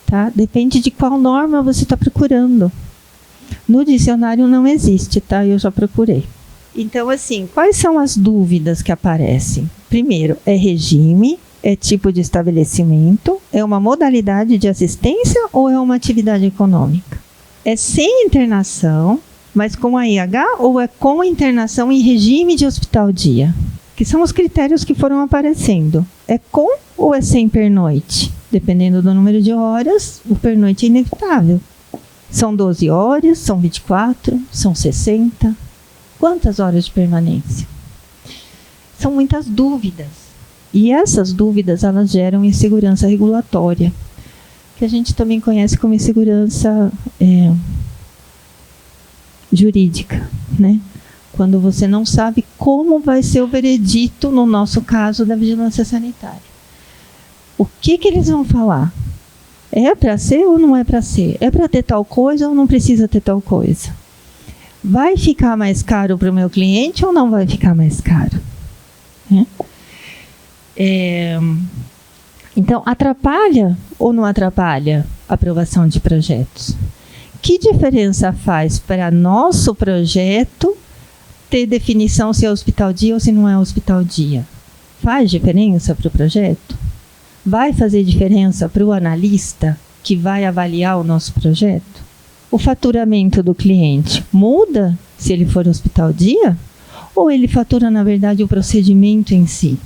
Tá? Depende de qual norma você está procurando. No dicionário não existe, tá? Eu já procurei. Então, assim, quais são as dúvidas que aparecem? Primeiro, é regime, é tipo de estabelecimento, é uma modalidade de assistência ou é uma atividade econômica? É sem internação, mas com a IH, ou é com internação em regime de hospital dia? Que são os critérios que foram aparecendo. É com ou é sem pernoite? Dependendo do número de horas, o pernoite é inevitável. São 12 horas, são 24, são 60. Quantas horas de permanência? São muitas dúvidas. E essas dúvidas, elas geram insegurança regulatória, que a gente também conhece como insegurança jurídica, né? Quando você não sabe como vai ser o veredito, no nosso caso, da vigilância sanitária. O que eles vão falar? É para ser ou não é para ser? É para ter tal coisa ou não precisa ter tal coisa? Vai ficar mais caro para o meu cliente ou não vai ficar mais caro? Então, atrapalha ou não atrapalha a aprovação de projetos? Que diferença faz para nosso projeto ter definição se é hospital dia ou se não é hospital dia? Faz diferença para o projeto? Vai fazer diferença para o analista que vai avaliar o nosso projeto? O faturamento do cliente muda se ele for hospital dia? Ou ele fatura, na verdade, o procedimento em si?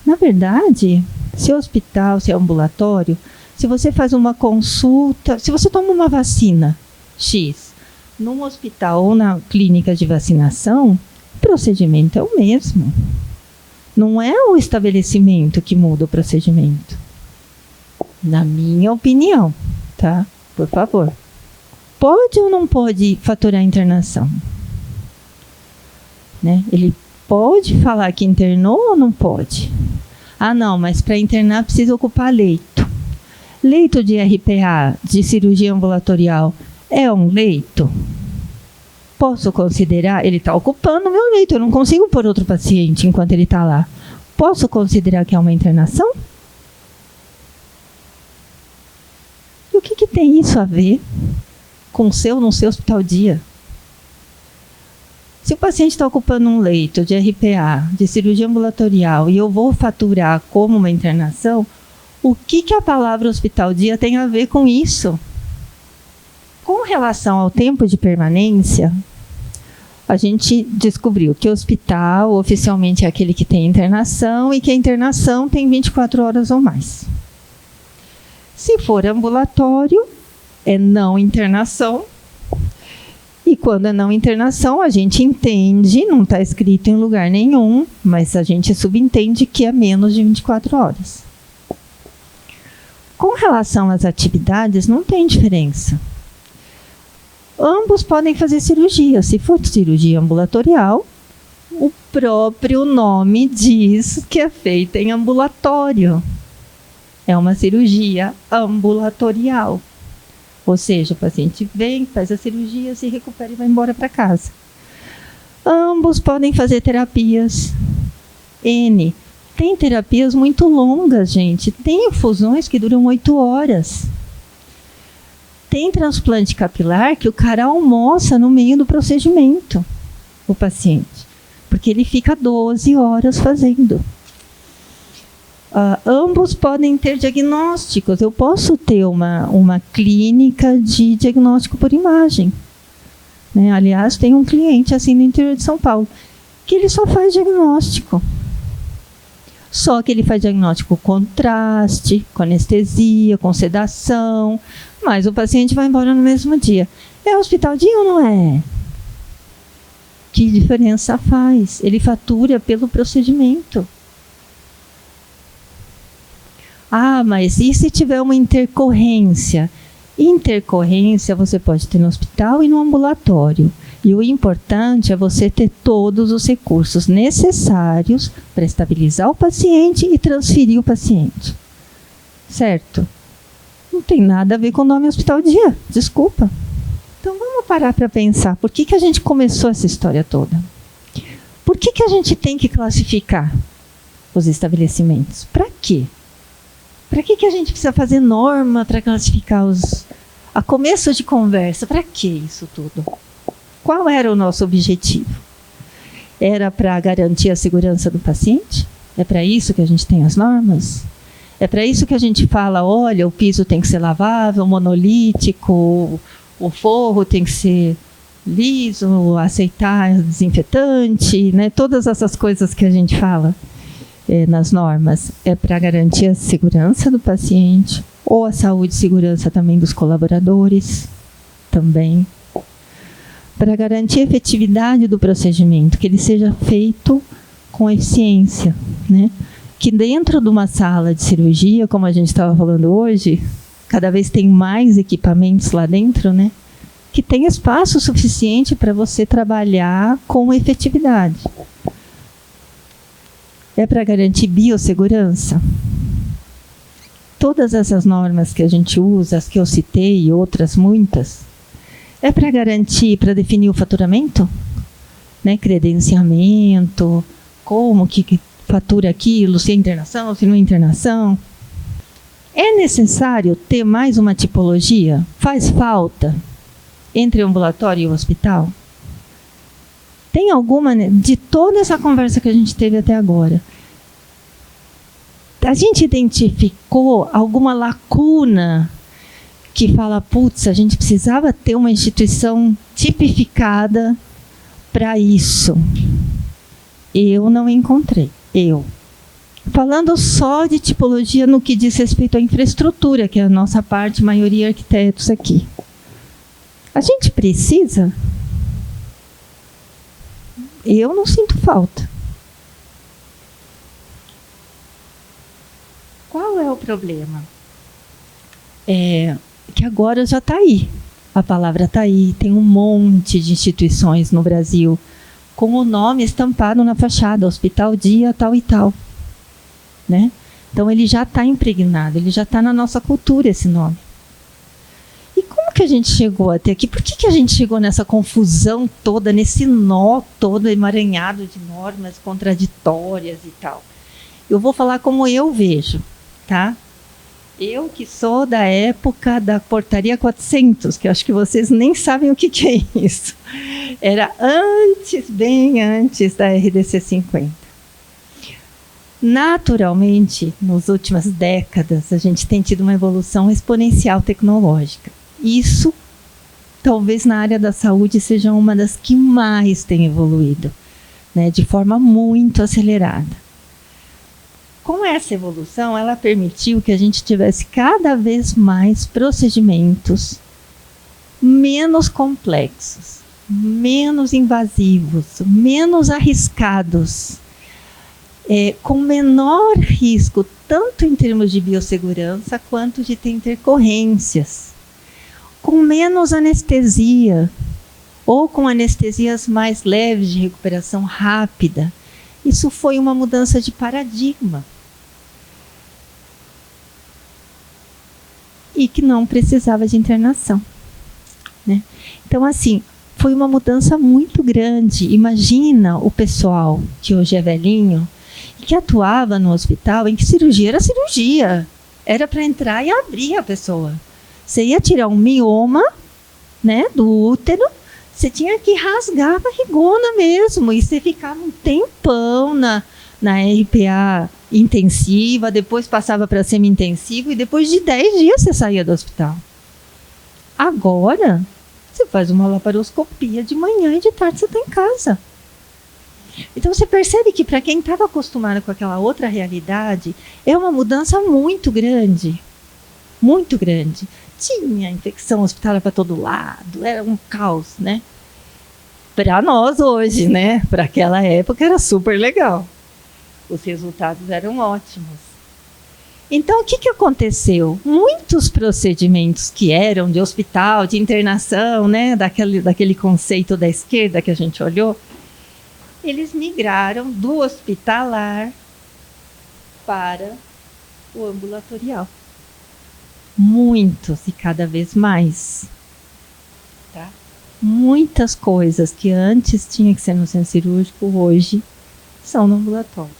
Na verdade, se é hospital, se é ambulatório, se você faz uma consulta, se você toma uma vacina X, num hospital ou na clínica de vacinação, o procedimento é o mesmo. Não é o estabelecimento que muda o procedimento. Na minha opinião, tá? Por favor. Pode ou não pode faturar a internação? Né? Ele pode falar que internou ou não pode? Ah, não, mas para internar precisa ocupar leito. Leito de RPA, de cirurgia ambulatorial, é um leito? Posso considerar? Ele está ocupando o meu leito, eu não consigo pôr outro paciente enquanto ele está lá. Posso considerar que é uma internação? E o que tem isso a ver com o seu ou não seu hospital dia? Se o paciente está ocupando um leito de RPA, de cirurgia ambulatorial, e eu vou faturar como uma internação, o que a palavra hospital dia tem a ver com isso? Com relação ao tempo de permanência, a gente descobriu que o hospital oficialmente é aquele que tem internação e que a internação tem 24 horas ou mais. Se for ambulatório, é não internação. E quando é não internação, a gente entende, não está escrito em lugar nenhum, mas a gente subentende que é menos de 24 horas. Com relação às atividades, não tem diferença. Ambos podem fazer cirurgia. Se for cirurgia ambulatorial, o próprio nome diz que é feita em ambulatório. É uma cirurgia ambulatorial. Ou seja, o paciente vem, faz a cirurgia, se recupera e vai embora para casa. Ambos podem fazer terapias. Tem terapias muito longas, gente. Tem infusões que duram 8 horas. Tem transplante capilar que o cara almoça no meio do procedimento, o paciente. Porque ele fica 12 horas fazendo. Ambos podem ter diagnósticos. Eu posso ter uma clínica de diagnóstico por imagem. Né? Aliás, tem um cliente assim no interior de São Paulo, que ele só faz diagnóstico. Só que ele faz diagnóstico com contraste, com anestesia, com sedação, mas o paciente vai embora no mesmo dia. É hospital dia ou não é? Que diferença faz? Ele fatura pelo procedimento. Ah, mas e se tiver uma intercorrência? Intercorrência você pode ter no hospital e no ambulatório. E o importante é você ter todos os recursos necessários para estabilizar o paciente e transferir o paciente. Certo? Não tem nada a ver com o nome hospital dia. Desculpa. Então vamos parar para pensar. Por que a gente começou essa história toda? Por que a gente tem que classificar os estabelecimentos? Para quê? Para que a gente precisa fazer norma para classificar a começo de conversa? Para que isso tudo? Qual era o nosso objetivo? Era para garantir a segurança do paciente? É para isso que a gente tem as normas? É para isso que a gente fala, olha, o piso tem que ser lavável, monolítico, o forro tem que ser liso, aceitar desinfetante, né? Todas essas coisas que a gente fala nas normas. É para garantir a segurança do paciente, ou a saúde e segurança também dos colaboradores, também. Para garantir a efetividade do procedimento, que ele seja feito com eficiência, né? Que dentro de uma sala de cirurgia, como a gente estava falando hoje, cada vez tem mais equipamentos lá dentro, né? Que tem espaço suficiente para você trabalhar com efetividade. É para garantir biossegurança. Todas essas normas que a gente usa, as que eu citei e outras muitas, é para garantir, para definir o faturamento? Né? Credenciamento, como que fatura aquilo, se é internação, se não é internação. É necessário ter mais uma tipologia? Faz falta entre o ambulatório e o hospital? Tem alguma, de toda essa conversa que a gente teve até agora, a gente identificou alguma lacuna que fala, putz, a gente precisava ter uma instituição tipificada para isso? Eu não encontrei. Falando só de tipologia no que diz respeito à infraestrutura, que é a nossa parte, maioria arquitetos aqui. A gente precisa? Eu não sinto falta. Qual é o problema? Que agora já está aí. A palavra está aí. Tem um monte de instituições no Brasil com o nome estampado na fachada, Hospital Dia tal e tal. Né? Então ele já está impregnado, ele já está na nossa cultura esse nome. E como que a gente chegou até aqui? Por que a gente chegou nessa confusão toda, nesse nó todo emaranhado de normas contraditórias e tal? Eu vou falar como eu vejo, tá? Eu que sou da época da Portaria 400, que eu acho que vocês nem sabem o que é isso. Era antes, bem antes da RDC 50. Naturalmente, nas últimas décadas, a gente tem tido uma evolução exponencial tecnológica. Isso, talvez na área da saúde, seja uma das que mais tem evoluído, né, de forma muito acelerada. Com essa evolução, ela permitiu que a gente tivesse cada vez mais procedimentos menos complexos, menos invasivos, menos arriscados, com menor risco, tanto em termos de biossegurança, quanto de ter intercorrências, com menos anestesia, ou com anestesias mais leves de recuperação rápida. Isso foi uma mudança de paradigma. E que não precisava de internação. Né? Então, assim, foi uma mudança muito grande. Imagina o pessoal que hoje é velhinho que atuava no hospital em que cirurgia era cirurgia. Era para entrar e abrir a pessoa. Você ia tirar um mioma, né, do útero, você tinha que rasgar a barrigona mesmo. E você ficava um tempão na RPA intensiva, depois passava para semi-intensivo e depois de 10 dias você saía do hospital. Agora, você faz uma laparoscopia de manhã e de tarde você está em casa. Então você percebe que para quem estava acostumado com aquela outra realidade, é uma mudança muito grande. Muito grande. Tinha infecção hospitalar para todo lado, era um caos, né? Para nós hoje, né? Para aquela época era super legal. Os resultados eram ótimos. Então, o que aconteceu? Muitos procedimentos que eram de hospital, de internação, né? Daquele conceito da esquerda que a gente olhou, eles migraram do hospitalar para o ambulatorial. Muitos e cada vez mais. Tá? Muitas coisas que antes tinha que ser no centro cirúrgico, hoje são no ambulatório.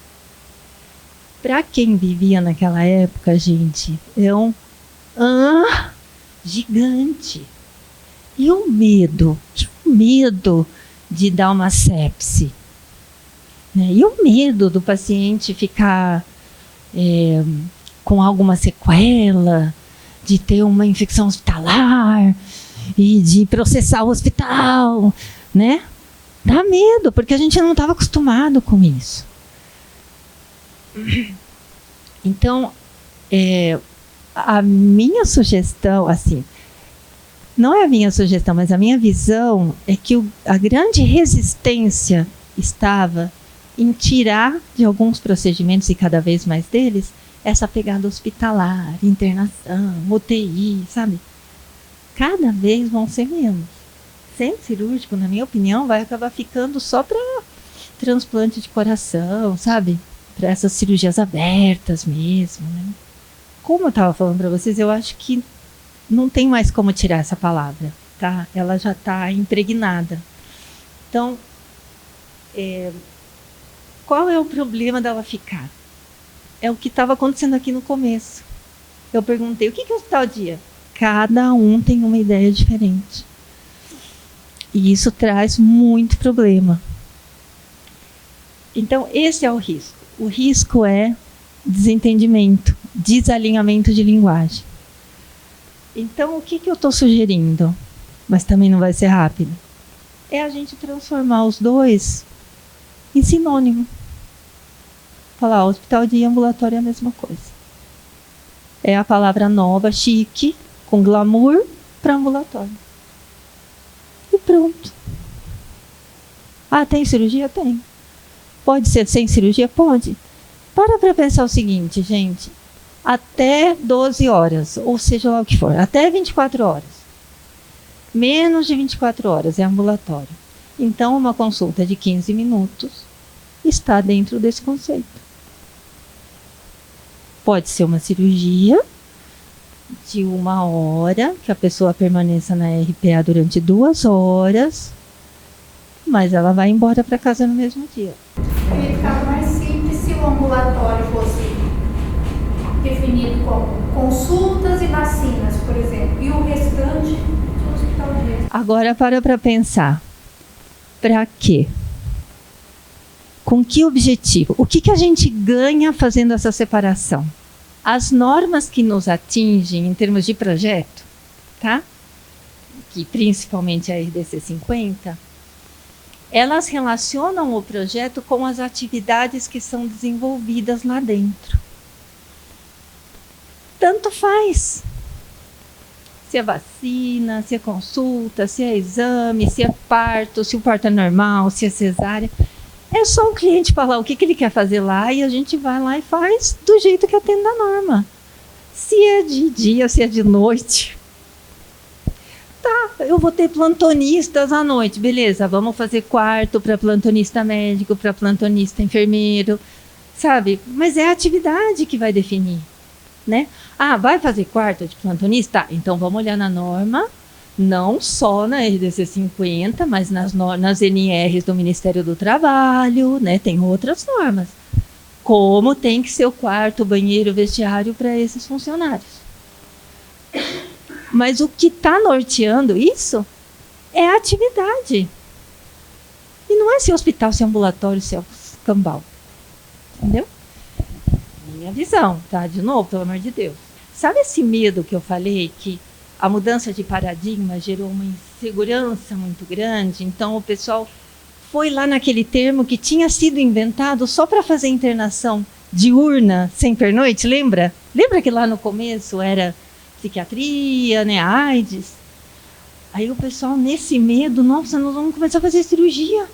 Para quem vivia naquela época, gente, é um gigante. E o medo de dar uma sepse. Né? E o medo do paciente ficar com alguma sequela, de ter uma infecção hospitalar e de processar o hospital, né? Dá medo, porque a gente não estava acostumado com isso. Então, a minha sugestão, assim, não é a minha sugestão, mas a minha visão é que a grande resistência estava em tirar de alguns procedimentos, e cada vez mais deles, essa pegada hospitalar, internação, UTI, sabe? Cada vez vão ser menos. Centro cirúrgico, na minha opinião, vai acabar ficando só para transplante de coração, sabe? Para essas cirurgias abertas mesmo, né? Como eu estava falando para vocês, eu acho que não tem mais como tirar essa palavra, tá? Ela já está impregnada. Então, qual é o problema dela ficar? É o que estava acontecendo aqui no começo. Eu perguntei, o que é o hospital dia? Cada um tem uma ideia diferente. E isso traz muito problema. Então, esse é o risco. O risco é desentendimento, desalinhamento de linguagem. Então, o que eu estou sugerindo? Mas também não vai ser rápido. É a gente transformar os dois em sinônimo. Falar, hospital dia e ambulatório é a mesma coisa. É a palavra nova, chique, com glamour, para ambulatório. E pronto. Ah, tem cirurgia? Tem. Pode ser sem cirurgia? Pode. Para pensar o seguinte, gente. Até 12 horas, ou seja lá o que for, até 24 horas. Menos de 24 horas é ambulatório. Então, uma consulta de 15 minutos está dentro desse conceito. Pode ser uma cirurgia de 1 hora, que a pessoa permaneça na RPA durante 2 horas, mas ela vai embora para casa no mesmo dia. Ia ficar mais simples se o ambulatório fosse definido como consultas e vacinas, por exemplo, e o restante do hospital dia. Agora para pensar. Para quê? Com que objetivo? O que a gente ganha fazendo essa separação? As normas que nos atingem em termos de projeto, tá? Que principalmente a RDC 50, elas relacionam o projeto com as atividades que são desenvolvidas lá dentro. Tanto faz. Se é vacina, se é consulta, se é exame, se é parto, se o parto é normal, se é cesárea. É só o cliente falar o que ele quer fazer lá e a gente vai lá e faz do jeito que atende a norma. Se é de dia, se é de noite. Tá, eu vou ter plantonistas à noite. Beleza, vamos fazer quarto para plantonista médico, para plantonista enfermeiro, sabe? Mas é a atividade que vai definir, né? Ah, vai fazer quarto de plantonista? Tá, então vamos olhar na norma. Não só na RDC 50, mas nas NRs do Ministério do Trabalho, né? Tem outras normas. como tem que ser o quarto, o banheiro, o vestiário para esses funcionários. Mas o que está norteando isso é a atividade. E não é se é hospital, se é ambulatório, se é cambal. Entendeu? Minha visão, tá? De novo, pelo amor de Deus. Sabe esse medo que eu falei, que a mudança de paradigma gerou uma insegurança muito grande? Então, o pessoal foi lá naquele termo que tinha sido inventado só para fazer internação diurna, sem pernoite, lembra? Lembra que lá no começo era psiquiatria, né, AIDS? Aí o pessoal, nesse medo, nossa, nós vamos começar a fazer cirurgia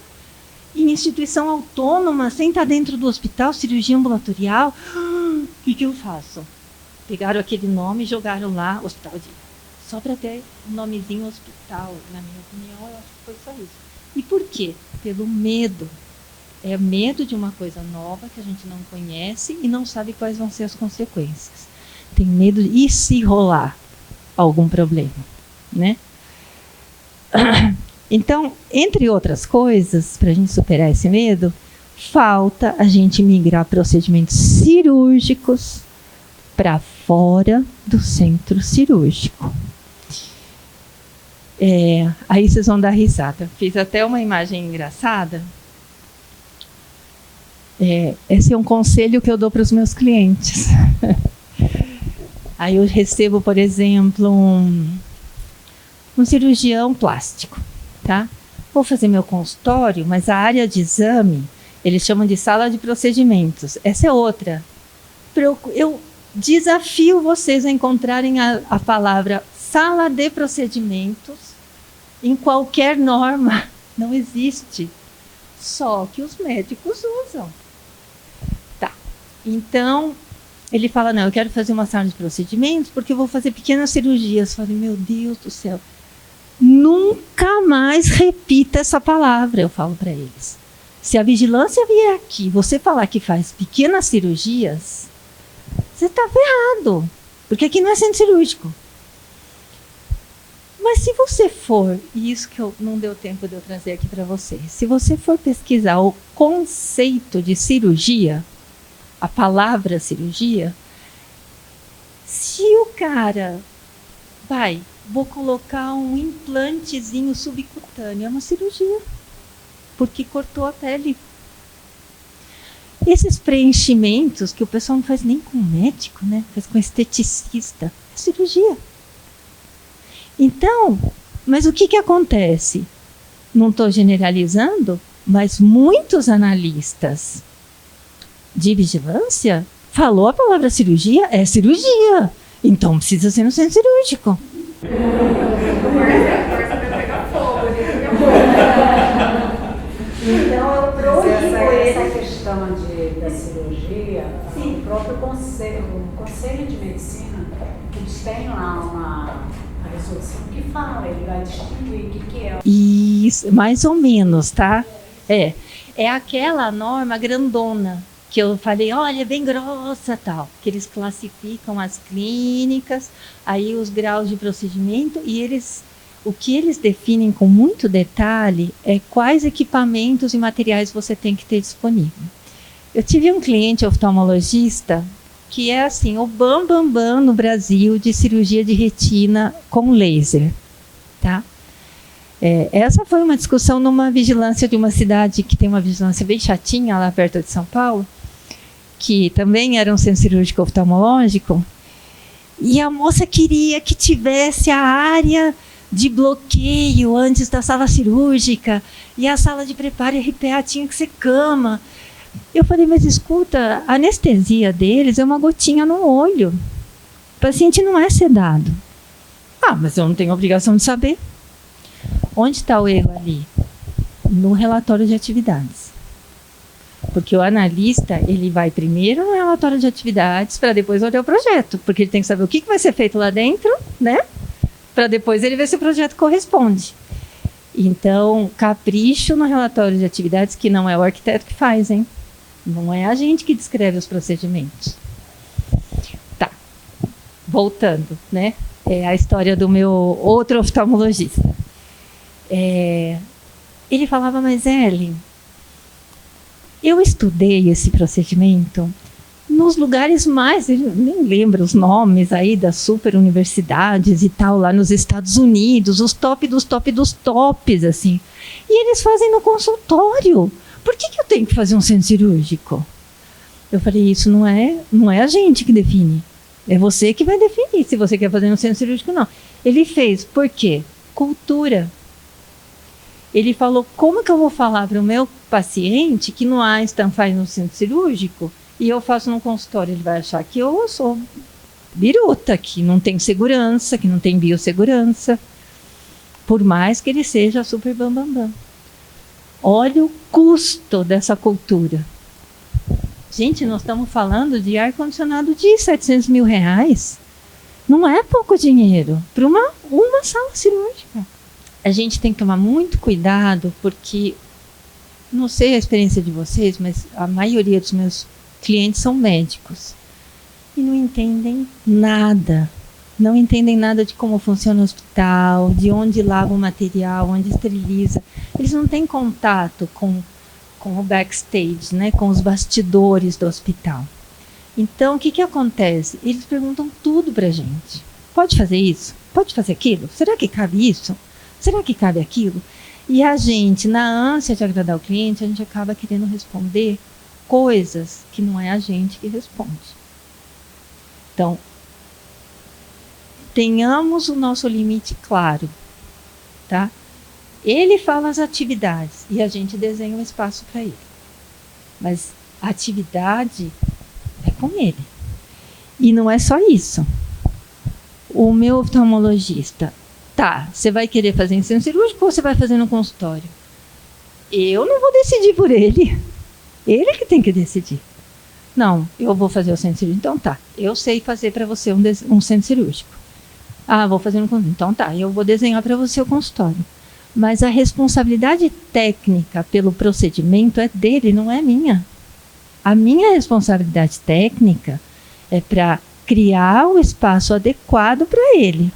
em instituição autônoma, sem estar dentro do hospital, cirurgia ambulatorial. O que eu faço? Pegaram aquele nome e jogaram lá, hospital de... Só para ter um nomezinho hospital, na minha opinião, eu acho que foi só isso. E por quê? Pelo medo. É medo de uma coisa nova que a gente não conhece e não sabe quais vão ser as consequências. Tem medo de... E se rolar algum problema, né? Então, entre outras coisas, para a gente superar esse medo, falta a gente migrar procedimentos cirúrgicos para fora do centro cirúrgico. Aí vocês vão dar risada. Fiz até uma imagem engraçada. Esse é um conselho que eu dou para os meus clientes. Aí eu recebo, por exemplo, um cirurgião plástico, tá? Vou fazer meu consultório, mas a área de exame, eles chamam de sala de procedimentos. Essa é outra. Eu desafio vocês a encontrarem a palavra sala de procedimentos em qualquer norma. Não existe. Só que os médicos usam. Tá. Então, ele fala, não, eu quero fazer uma sala de procedimentos porque eu vou fazer pequenas cirurgias. Eu falei, meu Deus do céu. Nunca mais repita essa palavra, eu falo para eles. Se a vigilância vier aqui, você falar que faz pequenas cirurgias, você está ferrado, porque aqui não é centro cirúrgico. Mas se você for, e isso que não deu tempo de eu trazer aqui para vocês, se você for pesquisar o conceito de cirurgia, a palavra cirurgia, se o cara vou colocar um implantezinho subcutâneo, é uma cirurgia, porque cortou a pele. Esses preenchimentos que o pessoal não faz nem com médico, né? Faz com esteticista, é cirurgia. Então, mas o que acontece? Não estou generalizando, mas muitos analistas de vigilância falou a palavra cirurgia, é cirurgia. Então precisa ser no centro cirúrgico. Então eu proíbo essa questão da cirurgia, o próprio conselho de medicina, eles têm lá uma resolução que fala, ele vai distinguir o que é. Isso, mais ou menos, tá? É aquela norma grandona que eu falei, olha, é bem grossa, tal, que eles classificam as clínicas, aí os graus de procedimento, e o que eles definem com muito detalhe é quais equipamentos e materiais você tem que ter disponível. Eu tive um cliente oftalmologista que é assim, o bam no Brasil de cirurgia de retina com laser, tá? Essa foi uma discussão numa vigilância de uma cidade que tem uma vigilância bem chatinha lá perto de São Paulo, que também era um centro cirúrgico oftalmológico, e a moça queria que tivesse a área de bloqueio antes da sala cirúrgica, e a sala de preparo e RPA tinha que ser cama. Eu falei, mas escuta, a anestesia deles é uma gotinha no olho. O paciente não é sedado. Mas eu não tenho obrigação de saber. Onde está o erro ali? No relatório de atividades. Porque o analista, ele vai primeiro no relatório de atividades para depois olhar o projeto. Porque ele tem que saber o que vai ser feito lá dentro, né? Para depois ele ver se o projeto corresponde. Então, capricho no relatório de atividades, que não é o arquiteto que faz, hein? Não é a gente que descreve os procedimentos. Tá. Voltando, né? É a história do meu outro oftalmologista. Ele falava, mas Ellen, Eu estudei esse procedimento nos lugares mais, eu nem lembro os nomes aí das super universidades e tal, lá nos Estados Unidos, os top dos top dos tops, assim. E eles fazem no consultório. Por que eu tenho que fazer um centro cirúrgico? Eu falei, isso não é a gente que define. É você que vai definir se você quer fazer um centro cirúrgico ou não. Ele fez, por quê? Cultura. Ele falou, como que eu vou falar para o meu paciente que no Einstein faz no centro cirúrgico e eu faço no consultório? Ele vai achar que eu sou biruta, que não tem segurança, que não tem biossegurança, por mais que ele seja super bambambam. Olha o custo dessa cultura. Gente, nós estamos falando de ar-condicionado de R$700 mil. Não é pouco dinheiro para uma sala cirúrgica. A gente tem que tomar muito cuidado, porque, não sei a experiência de vocês, mas a maioria dos meus clientes são médicos e não entendem nada. Não entendem nada de como funciona o hospital, de onde lava o material, onde esteriliza. Eles não têm contato com o backstage, né, com os bastidores do hospital. Então, o que acontece? Eles perguntam tudo para a gente. Pode fazer isso? Pode fazer aquilo? Será que cabe isso? Será que cabe aquilo? E a gente, na ânsia de agradar o cliente, a gente acaba querendo responder coisas que não é a gente que responde. Então, tenhamos o nosso limite claro, tá? Ele fala as atividades e a gente desenha um espaço para ele. Mas a atividade é com ele. E não é só isso. O meu oftalmologista, tá, você vai querer fazer em centro cirúrgico ou você vai fazer no consultório? Eu não vou decidir por ele. Ele que tem que decidir. Não, eu vou fazer o centro cirúrgico. Então tá, eu sei fazer para você um centro cirúrgico. Ah, vou fazer no consultório. Então tá, eu vou desenhar para você o consultório. Mas a responsabilidade técnica pelo procedimento é dele, não é minha. A minha responsabilidade técnica é para criar o espaço adequado para ele.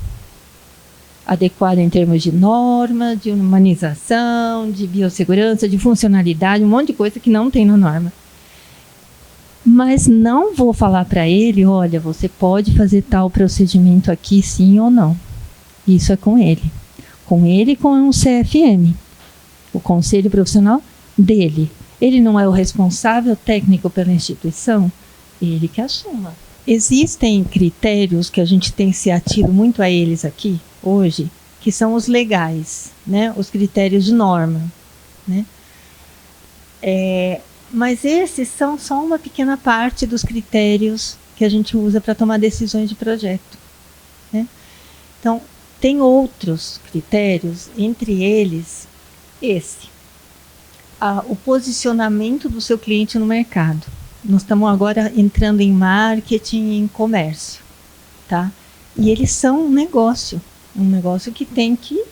Adequado em termos de norma, de humanização, de biossegurança, de funcionalidade, um monte de coisa que não tem na norma. Mas não vou falar para ele, olha, você pode fazer tal procedimento aqui, sim ou não. Isso é com ele. Com ele e com um CFM, o Conselho Profissional dele. Ele não é o responsável técnico pela instituição, ele que assuma. Existem critérios que a gente tem se atido muito a eles aqui, hoje, que são os legais, né? Os critérios de norma, né? Mas esses são só uma pequena parte dos critérios que a gente usa para tomar decisões de projeto, né? Então, tem outros critérios, entre eles esse. O posicionamento do seu cliente no mercado. Nós estamos agora entrando em marketing e em comércio, tá? E eles são um negócio que tem que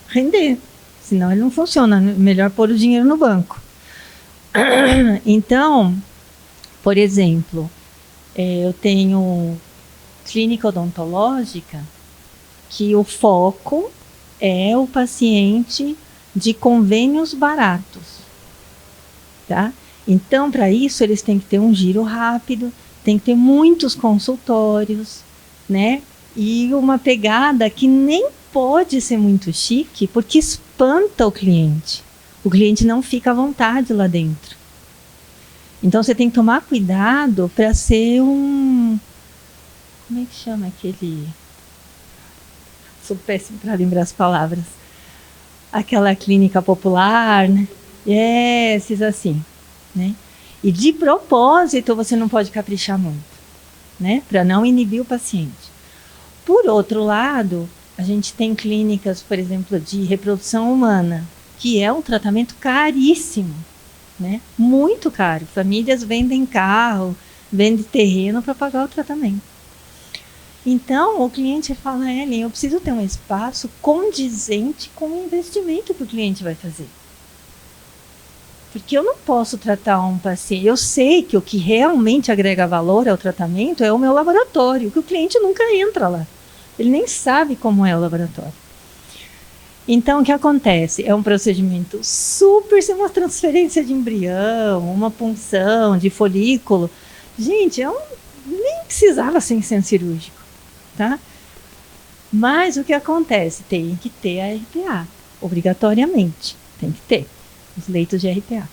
render, senão ele não funciona. Melhor pôr o dinheiro no banco. Então, por exemplo, eu tenho clínica odontológica que o foco é o paciente de convênios baratos, tá? Então, para isso, eles têm que ter um giro rápido, tem que ter muitos consultórios, né? E uma pegada que nem pode ser muito chique, porque espanta o cliente. O cliente não fica à vontade lá dentro. Então, você tem que tomar cuidado para ser um... Como é que chama aquele... Sou péssimo para lembrar as palavras. Aquela clínica popular, né? Esses assim, né? E de propósito você não pode caprichar muito, né? Para não inibir o paciente. Por outro lado, a gente tem clínicas, por exemplo, de reprodução humana, que é um tratamento caríssimo, né? Muito caro. Famílias vendem carro, vendem terreno para pagar o tratamento. Então, o cliente fala, Ellen, eu preciso ter um espaço condizente com o investimento que o cliente vai fazer. Porque eu não posso tratar um paciente... Eu sei que o que realmente agrega valor ao tratamento é o meu laboratório, que o cliente nunca entra lá. Ele nem sabe como é o laboratório. Então, o que acontece? É um procedimento super, sem uma transferência de embrião, uma punção de folículo. Gente, nem precisava ser em centro cirúrgico, tá? Mas o que acontece? Tem que ter a RPA, obrigatoriamente, tem que ter os leitos de RPA.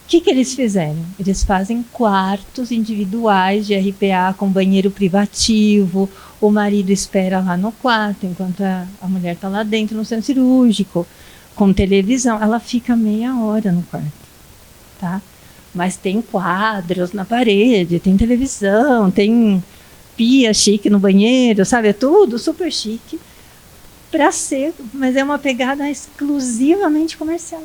O que eles fizeram? Eles fazem quartos individuais de RPA com banheiro privativo, o marido espera lá no quarto, enquanto a mulher está lá dentro no centro cirúrgico, com televisão, ela fica meia hora no quarto, tá? Mas tem quadros na parede, tem televisão, tem pia chique no banheiro, sabe? É tudo super chique, mas é uma pegada exclusivamente comercial.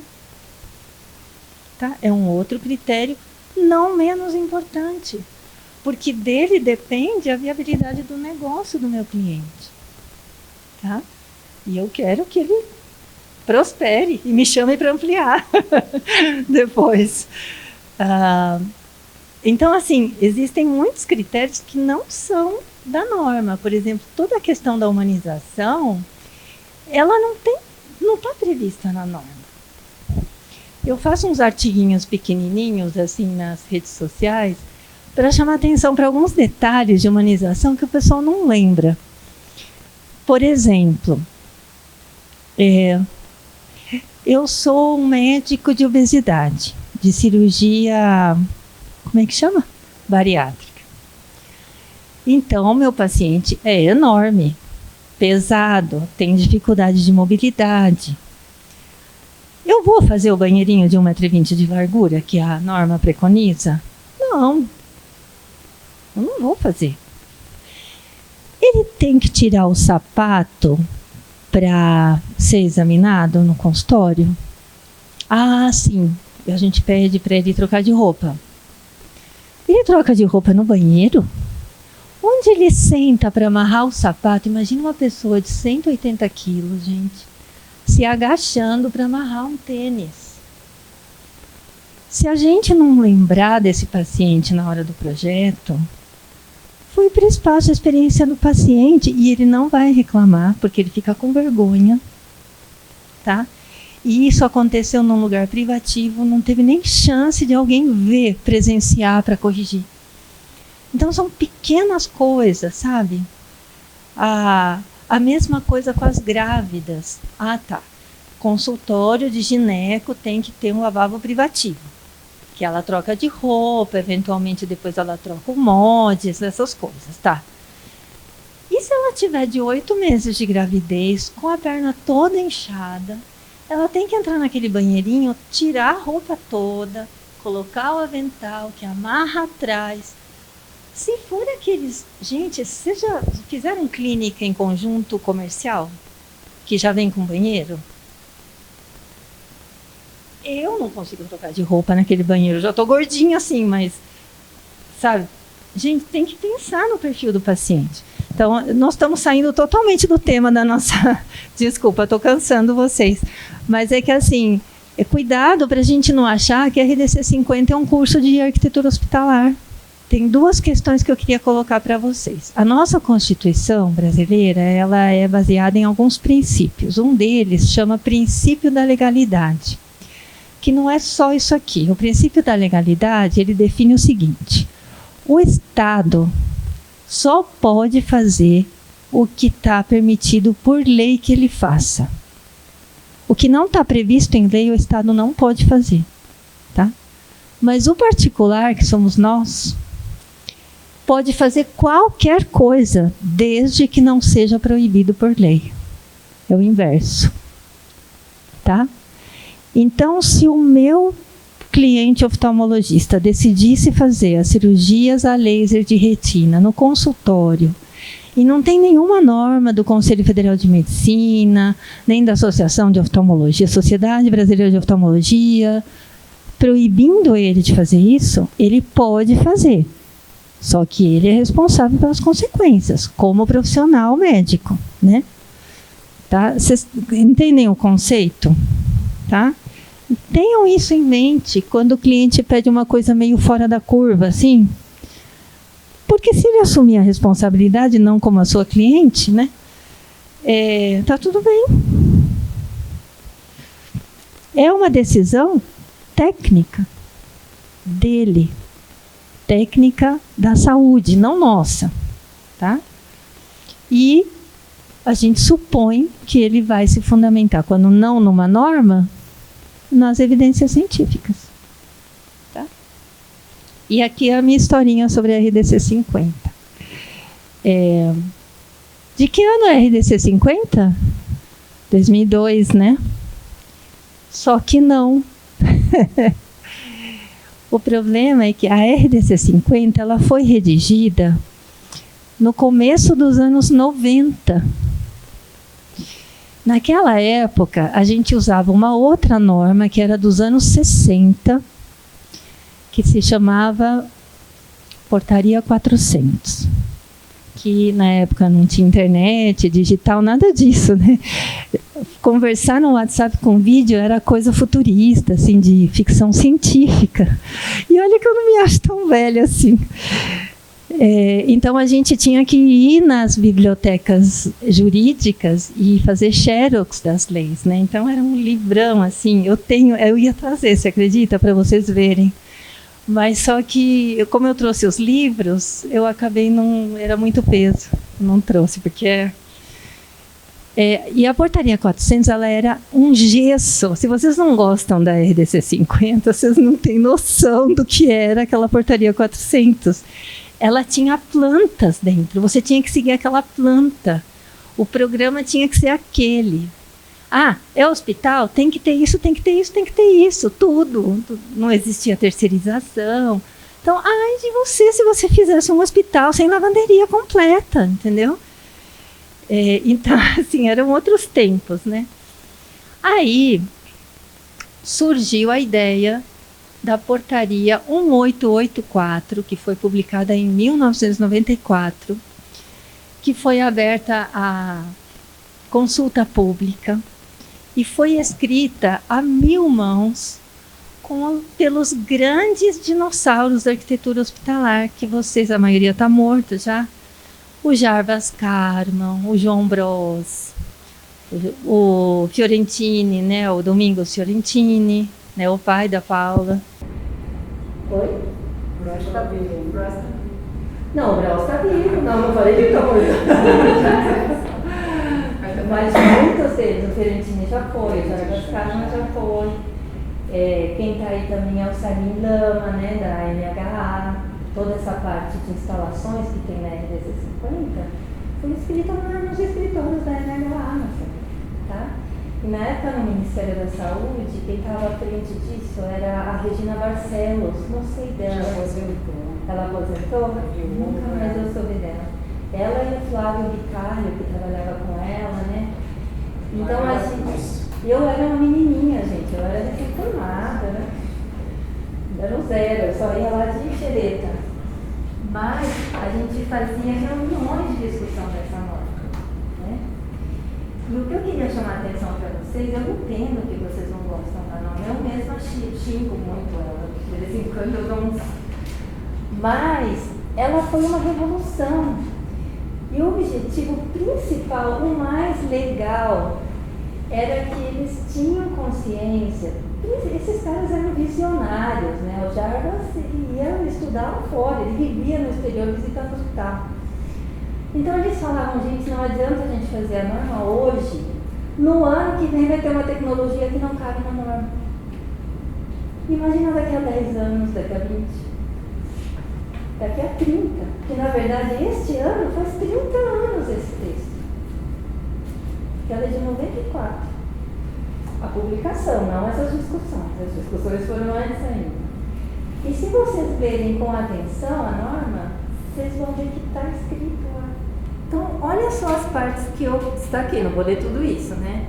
Tá? É um outro critério não menos importante, porque dele depende a viabilidade do negócio do meu cliente. Tá? E eu quero que ele prospere e me chame para ampliar depois. Então, assim, existem muitos critérios que não são da norma. Por exemplo, toda a questão da humanização, ela não está prevista na norma. Eu faço uns artiguinhos pequenininhos, assim, nas redes sociais, para chamar atenção para alguns detalhes de humanização que o pessoal não lembra. Por exemplo, eu sou um médico de obesidade, de cirurgia, como é que chama? Bariátrica. Então, meu paciente é enorme, pesado, tem dificuldade de mobilidade. Eu vou fazer o banheirinho de 1,20 m de largura, que a norma preconiza? Não. Eu não vou fazer. Ele tem que tirar o sapato para ser examinado no consultório? Ah, sim. A gente pede para ele trocar de roupa. Ele troca de roupa no banheiro? Onde ele senta para amarrar o sapato? Imagina uma pessoa de 180 quilos, gente, se agachando para amarrar um tênis. Se a gente não lembrar desse paciente na hora do projeto, foi para o espaço a experiência do paciente e ele não vai reclamar, porque ele fica com vergonha, tá? E isso aconteceu num lugar privativo, não teve nem chance de alguém ver, presenciar para corrigir. Então são pequenas coisas, sabe? A mesma coisa com as grávidas. Ah, tá. Consultório de gineco tem que ter um lavabo privativo, que ela troca de roupa, eventualmente depois ela troca o mods, essas coisas, tá? E se ela tiver de 8 meses de gravidez, com a perna toda inchada, ela tem que entrar naquele banheirinho, tirar a roupa toda, colocar o avental que amarra atrás. Se for aqueles... Gente, vocês já fizeram clínica em conjunto comercial? Que já vem com banheiro? Eu não consigo trocar de roupa naquele banheiro. Eu já estou gordinha assim, mas... Sabe? Gente, tem que pensar no perfil do paciente. Então, nós estamos saindo totalmente do tema da nossa... Desculpa, estou cansando vocês. Mas é que assim, cuidado para a gente não achar que a RDC 50 é um curso de arquitetura hospitalar. Tem duas questões que eu queria colocar para vocês. A nossa Constituição brasileira, ela é baseada em alguns princípios. Um deles chama princípio da legalidade, que não é só isso aqui. O princípio da legalidade, ele define o seguinte: o Estado só pode fazer o que está permitido por lei que ele faça. O que não está previsto em lei, o Estado não pode fazer, tá? Mas o particular, que somos nós, pode fazer qualquer coisa, desde que não seja proibido por lei. É o inverso, tá? Então, se o meu cliente oftalmologista decidisse fazer as cirurgias a laser de retina no consultório, e não tem nenhuma norma do Conselho Federal de Medicina, nem da Associação de Oftalmologia, Sociedade Brasileira de Oftalmologia, proibindo ele de fazer isso, ele pode fazer. Só que ele é responsável pelas consequências, como profissional médico, né? Tá? Vocês entendem o conceito? Tá? Tenham isso em mente quando o cliente pede uma coisa meio fora da curva, assim. Porque se ele assumir a responsabilidade, não como a sua cliente, né? Tá tudo bem. é uma decisão técnica dele, técnica da saúde, não nossa, tá? E a gente supõe que ele vai se fundamentar, quando não numa norma, nas evidências científicas. Tá? E aqui é a minha historinha sobre a RDC 50. De que ano é a RDC 50? 2002, né? Só que não. O problema é que a RDC 50 ela foi redigida no começo dos anos 90. Naquela época, a gente usava uma outra norma, que era dos anos 60, que se chamava Portaria 400. Que na época não tinha internet, digital, nada disso, né? Conversar no WhatsApp com vídeo era coisa futurista, assim, de ficção científica. E olha que eu não me acho tão velha assim. Então a gente tinha que ir nas bibliotecas jurídicas e fazer xerox das leis, né? Então era um livrão assim. Eu ia trazer, você acredita, para vocês verem. Mas só que, como eu trouxe os livros, eu acabei não era muito peso, não trouxe porque e a Portaria 400 ela era um gesso. Se vocês não gostam da RDC 50, vocês não têm noção do que era aquela Portaria 400. Ela tinha plantas dentro, você tinha que seguir aquela planta. O programa tinha que ser aquele. Ah, é hospital? Tem que ter isso, tem que ter isso, tem que ter isso, tudo. Não existia terceirização. Então, ai de você se você fizesse um hospital sem lavanderia completa, entendeu? Então, assim, eram outros tempos, né? Aí surgiu a ideia da Portaria 1884, que foi publicada em 1994, que foi aberta a consulta pública e foi escrita a 1000 mãos pelos grandes dinossauros da arquitetura hospitalar, que vocês, a maioria está morta já. O Jarbas Karman, o João Bros, o Fiorentini, né, o Domingos Fiorentini, né, o pai da Paula. Oi? O Bros está vivo. Não, o Bros está vivo. Não falei que está morto. Mas muitos deles, o Fiorentini já foi, o Jarbas Karman já foi. Quem está aí também é o Salim Lama, né, da NHA. Toda essa parte de instalações que tem na RDC 50 foi escrita nos escritórios da NHA, tá? E na época no Ministério da Saúde, quem estava à frente disso era a Regina Barcelos, não sei dela. Ela aposentou? Nunca mais eu soube dela. Ela e o Flávio Bicalho, que trabalhava com ela, né? Então, eu era uma menininha, gente, eu era recém-formada, né? Era um zero, eu só ia lá de xereta. Mas a gente fazia reuniões de discussão dessa norma, né? E o que eu queria chamar a atenção para vocês, eu entendo que vocês não gostam da norma, eu mesma xingo muito ela, de vez em quando eu dou uns... Mas ela foi uma revolução. E o objetivo principal, o mais legal, era que eles tinham consciência. Esses caras eram visionários, né? O Jarbas ia estudar lá fora, ele vivia no exterior visitando o hospital. Então eles falavam, gente, não adianta a gente fazer a norma hoje, no ano que vem vai ter uma tecnologia que não cabe na norma. Imagina daqui a 10 anos, daqui a 20, daqui a 30, que na verdade este ano faz 30 anos esse texto. Que ela é de 94. A publicação, não essas discussões. As discussões foram antes ainda. E se vocês verem com atenção a norma, vocês vão ver que está escrito lá. Então, olha só as partes que eu destaquei, não vou ler tudo isso, né?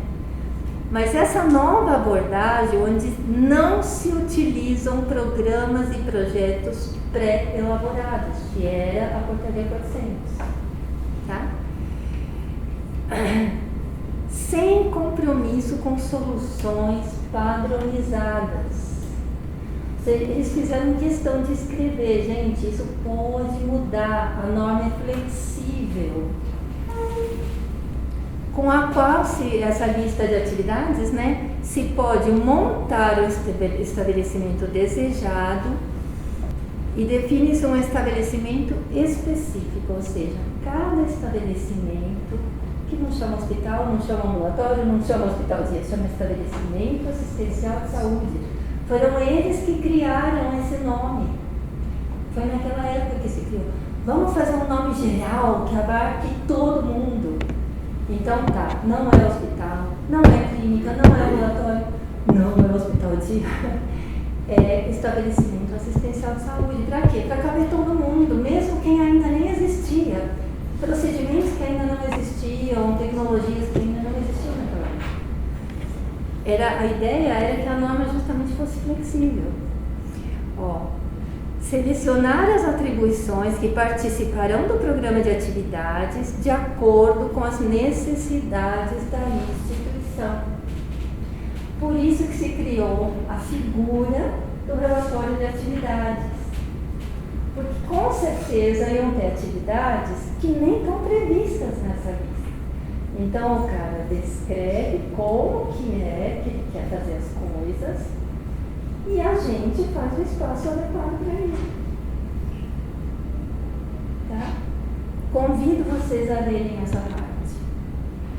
Mas essa nova abordagem, onde não se utilizam programas e projetos pré-elaborados, que era a Portaria 400, tá? Sem compromisso com soluções padronizadas. Eles fizeram questão de escrever, gente, isso pode mudar, a norma é flexível. Com a qual, essa lista de atividades, né, se pode montar o estabelecimento desejado e define-se um estabelecimento específico, ou seja, cada estabelecimento, que não chama hospital, não chama ambulatório, não chama hospitalzinho, chama estabelecimento assistencial de saúde. Foram eles que criaram esse nome. Foi naquela época que se criou. Vamos fazer um nome geral que abarque todo mundo. Então tá, não é hospital, não é clínica, não é ambulatório, não é hospital de é estabelecimento assistencial de saúde. Para quê? Para caber todo mundo, mesmo quem ainda nem existia. Procedimentos que ainda não existiam, tecnologias que ainda não existiam naquela época. A ideia era que a norma justamente fosse flexível. Selecionar as atribuições que participarão do programa de atividades de acordo com as necessidades da instituição. Por isso que se criou a figura do relatório de atividades. Porque com certeza iam ter atividades que nem estão previstas nessa lista. Então o cara descreve como que ele quer fazer as coisas e a gente faz o espaço adequado para isso. Tá? Convido vocês a lerem essa parte.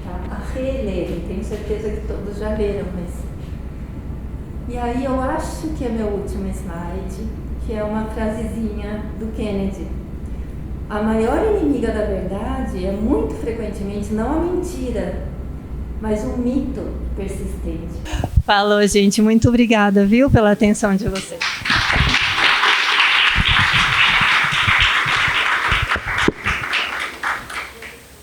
Tá? A relerem. Tenho certeza que todos já leram, mas... E aí eu acho que é meu último slide, que é uma frasezinha do Kennedy. A maior inimiga da verdade é muito frequentemente não a mentira, mas o mito persistente. Falou, gente. Muito obrigada, viu, pela atenção de vocês.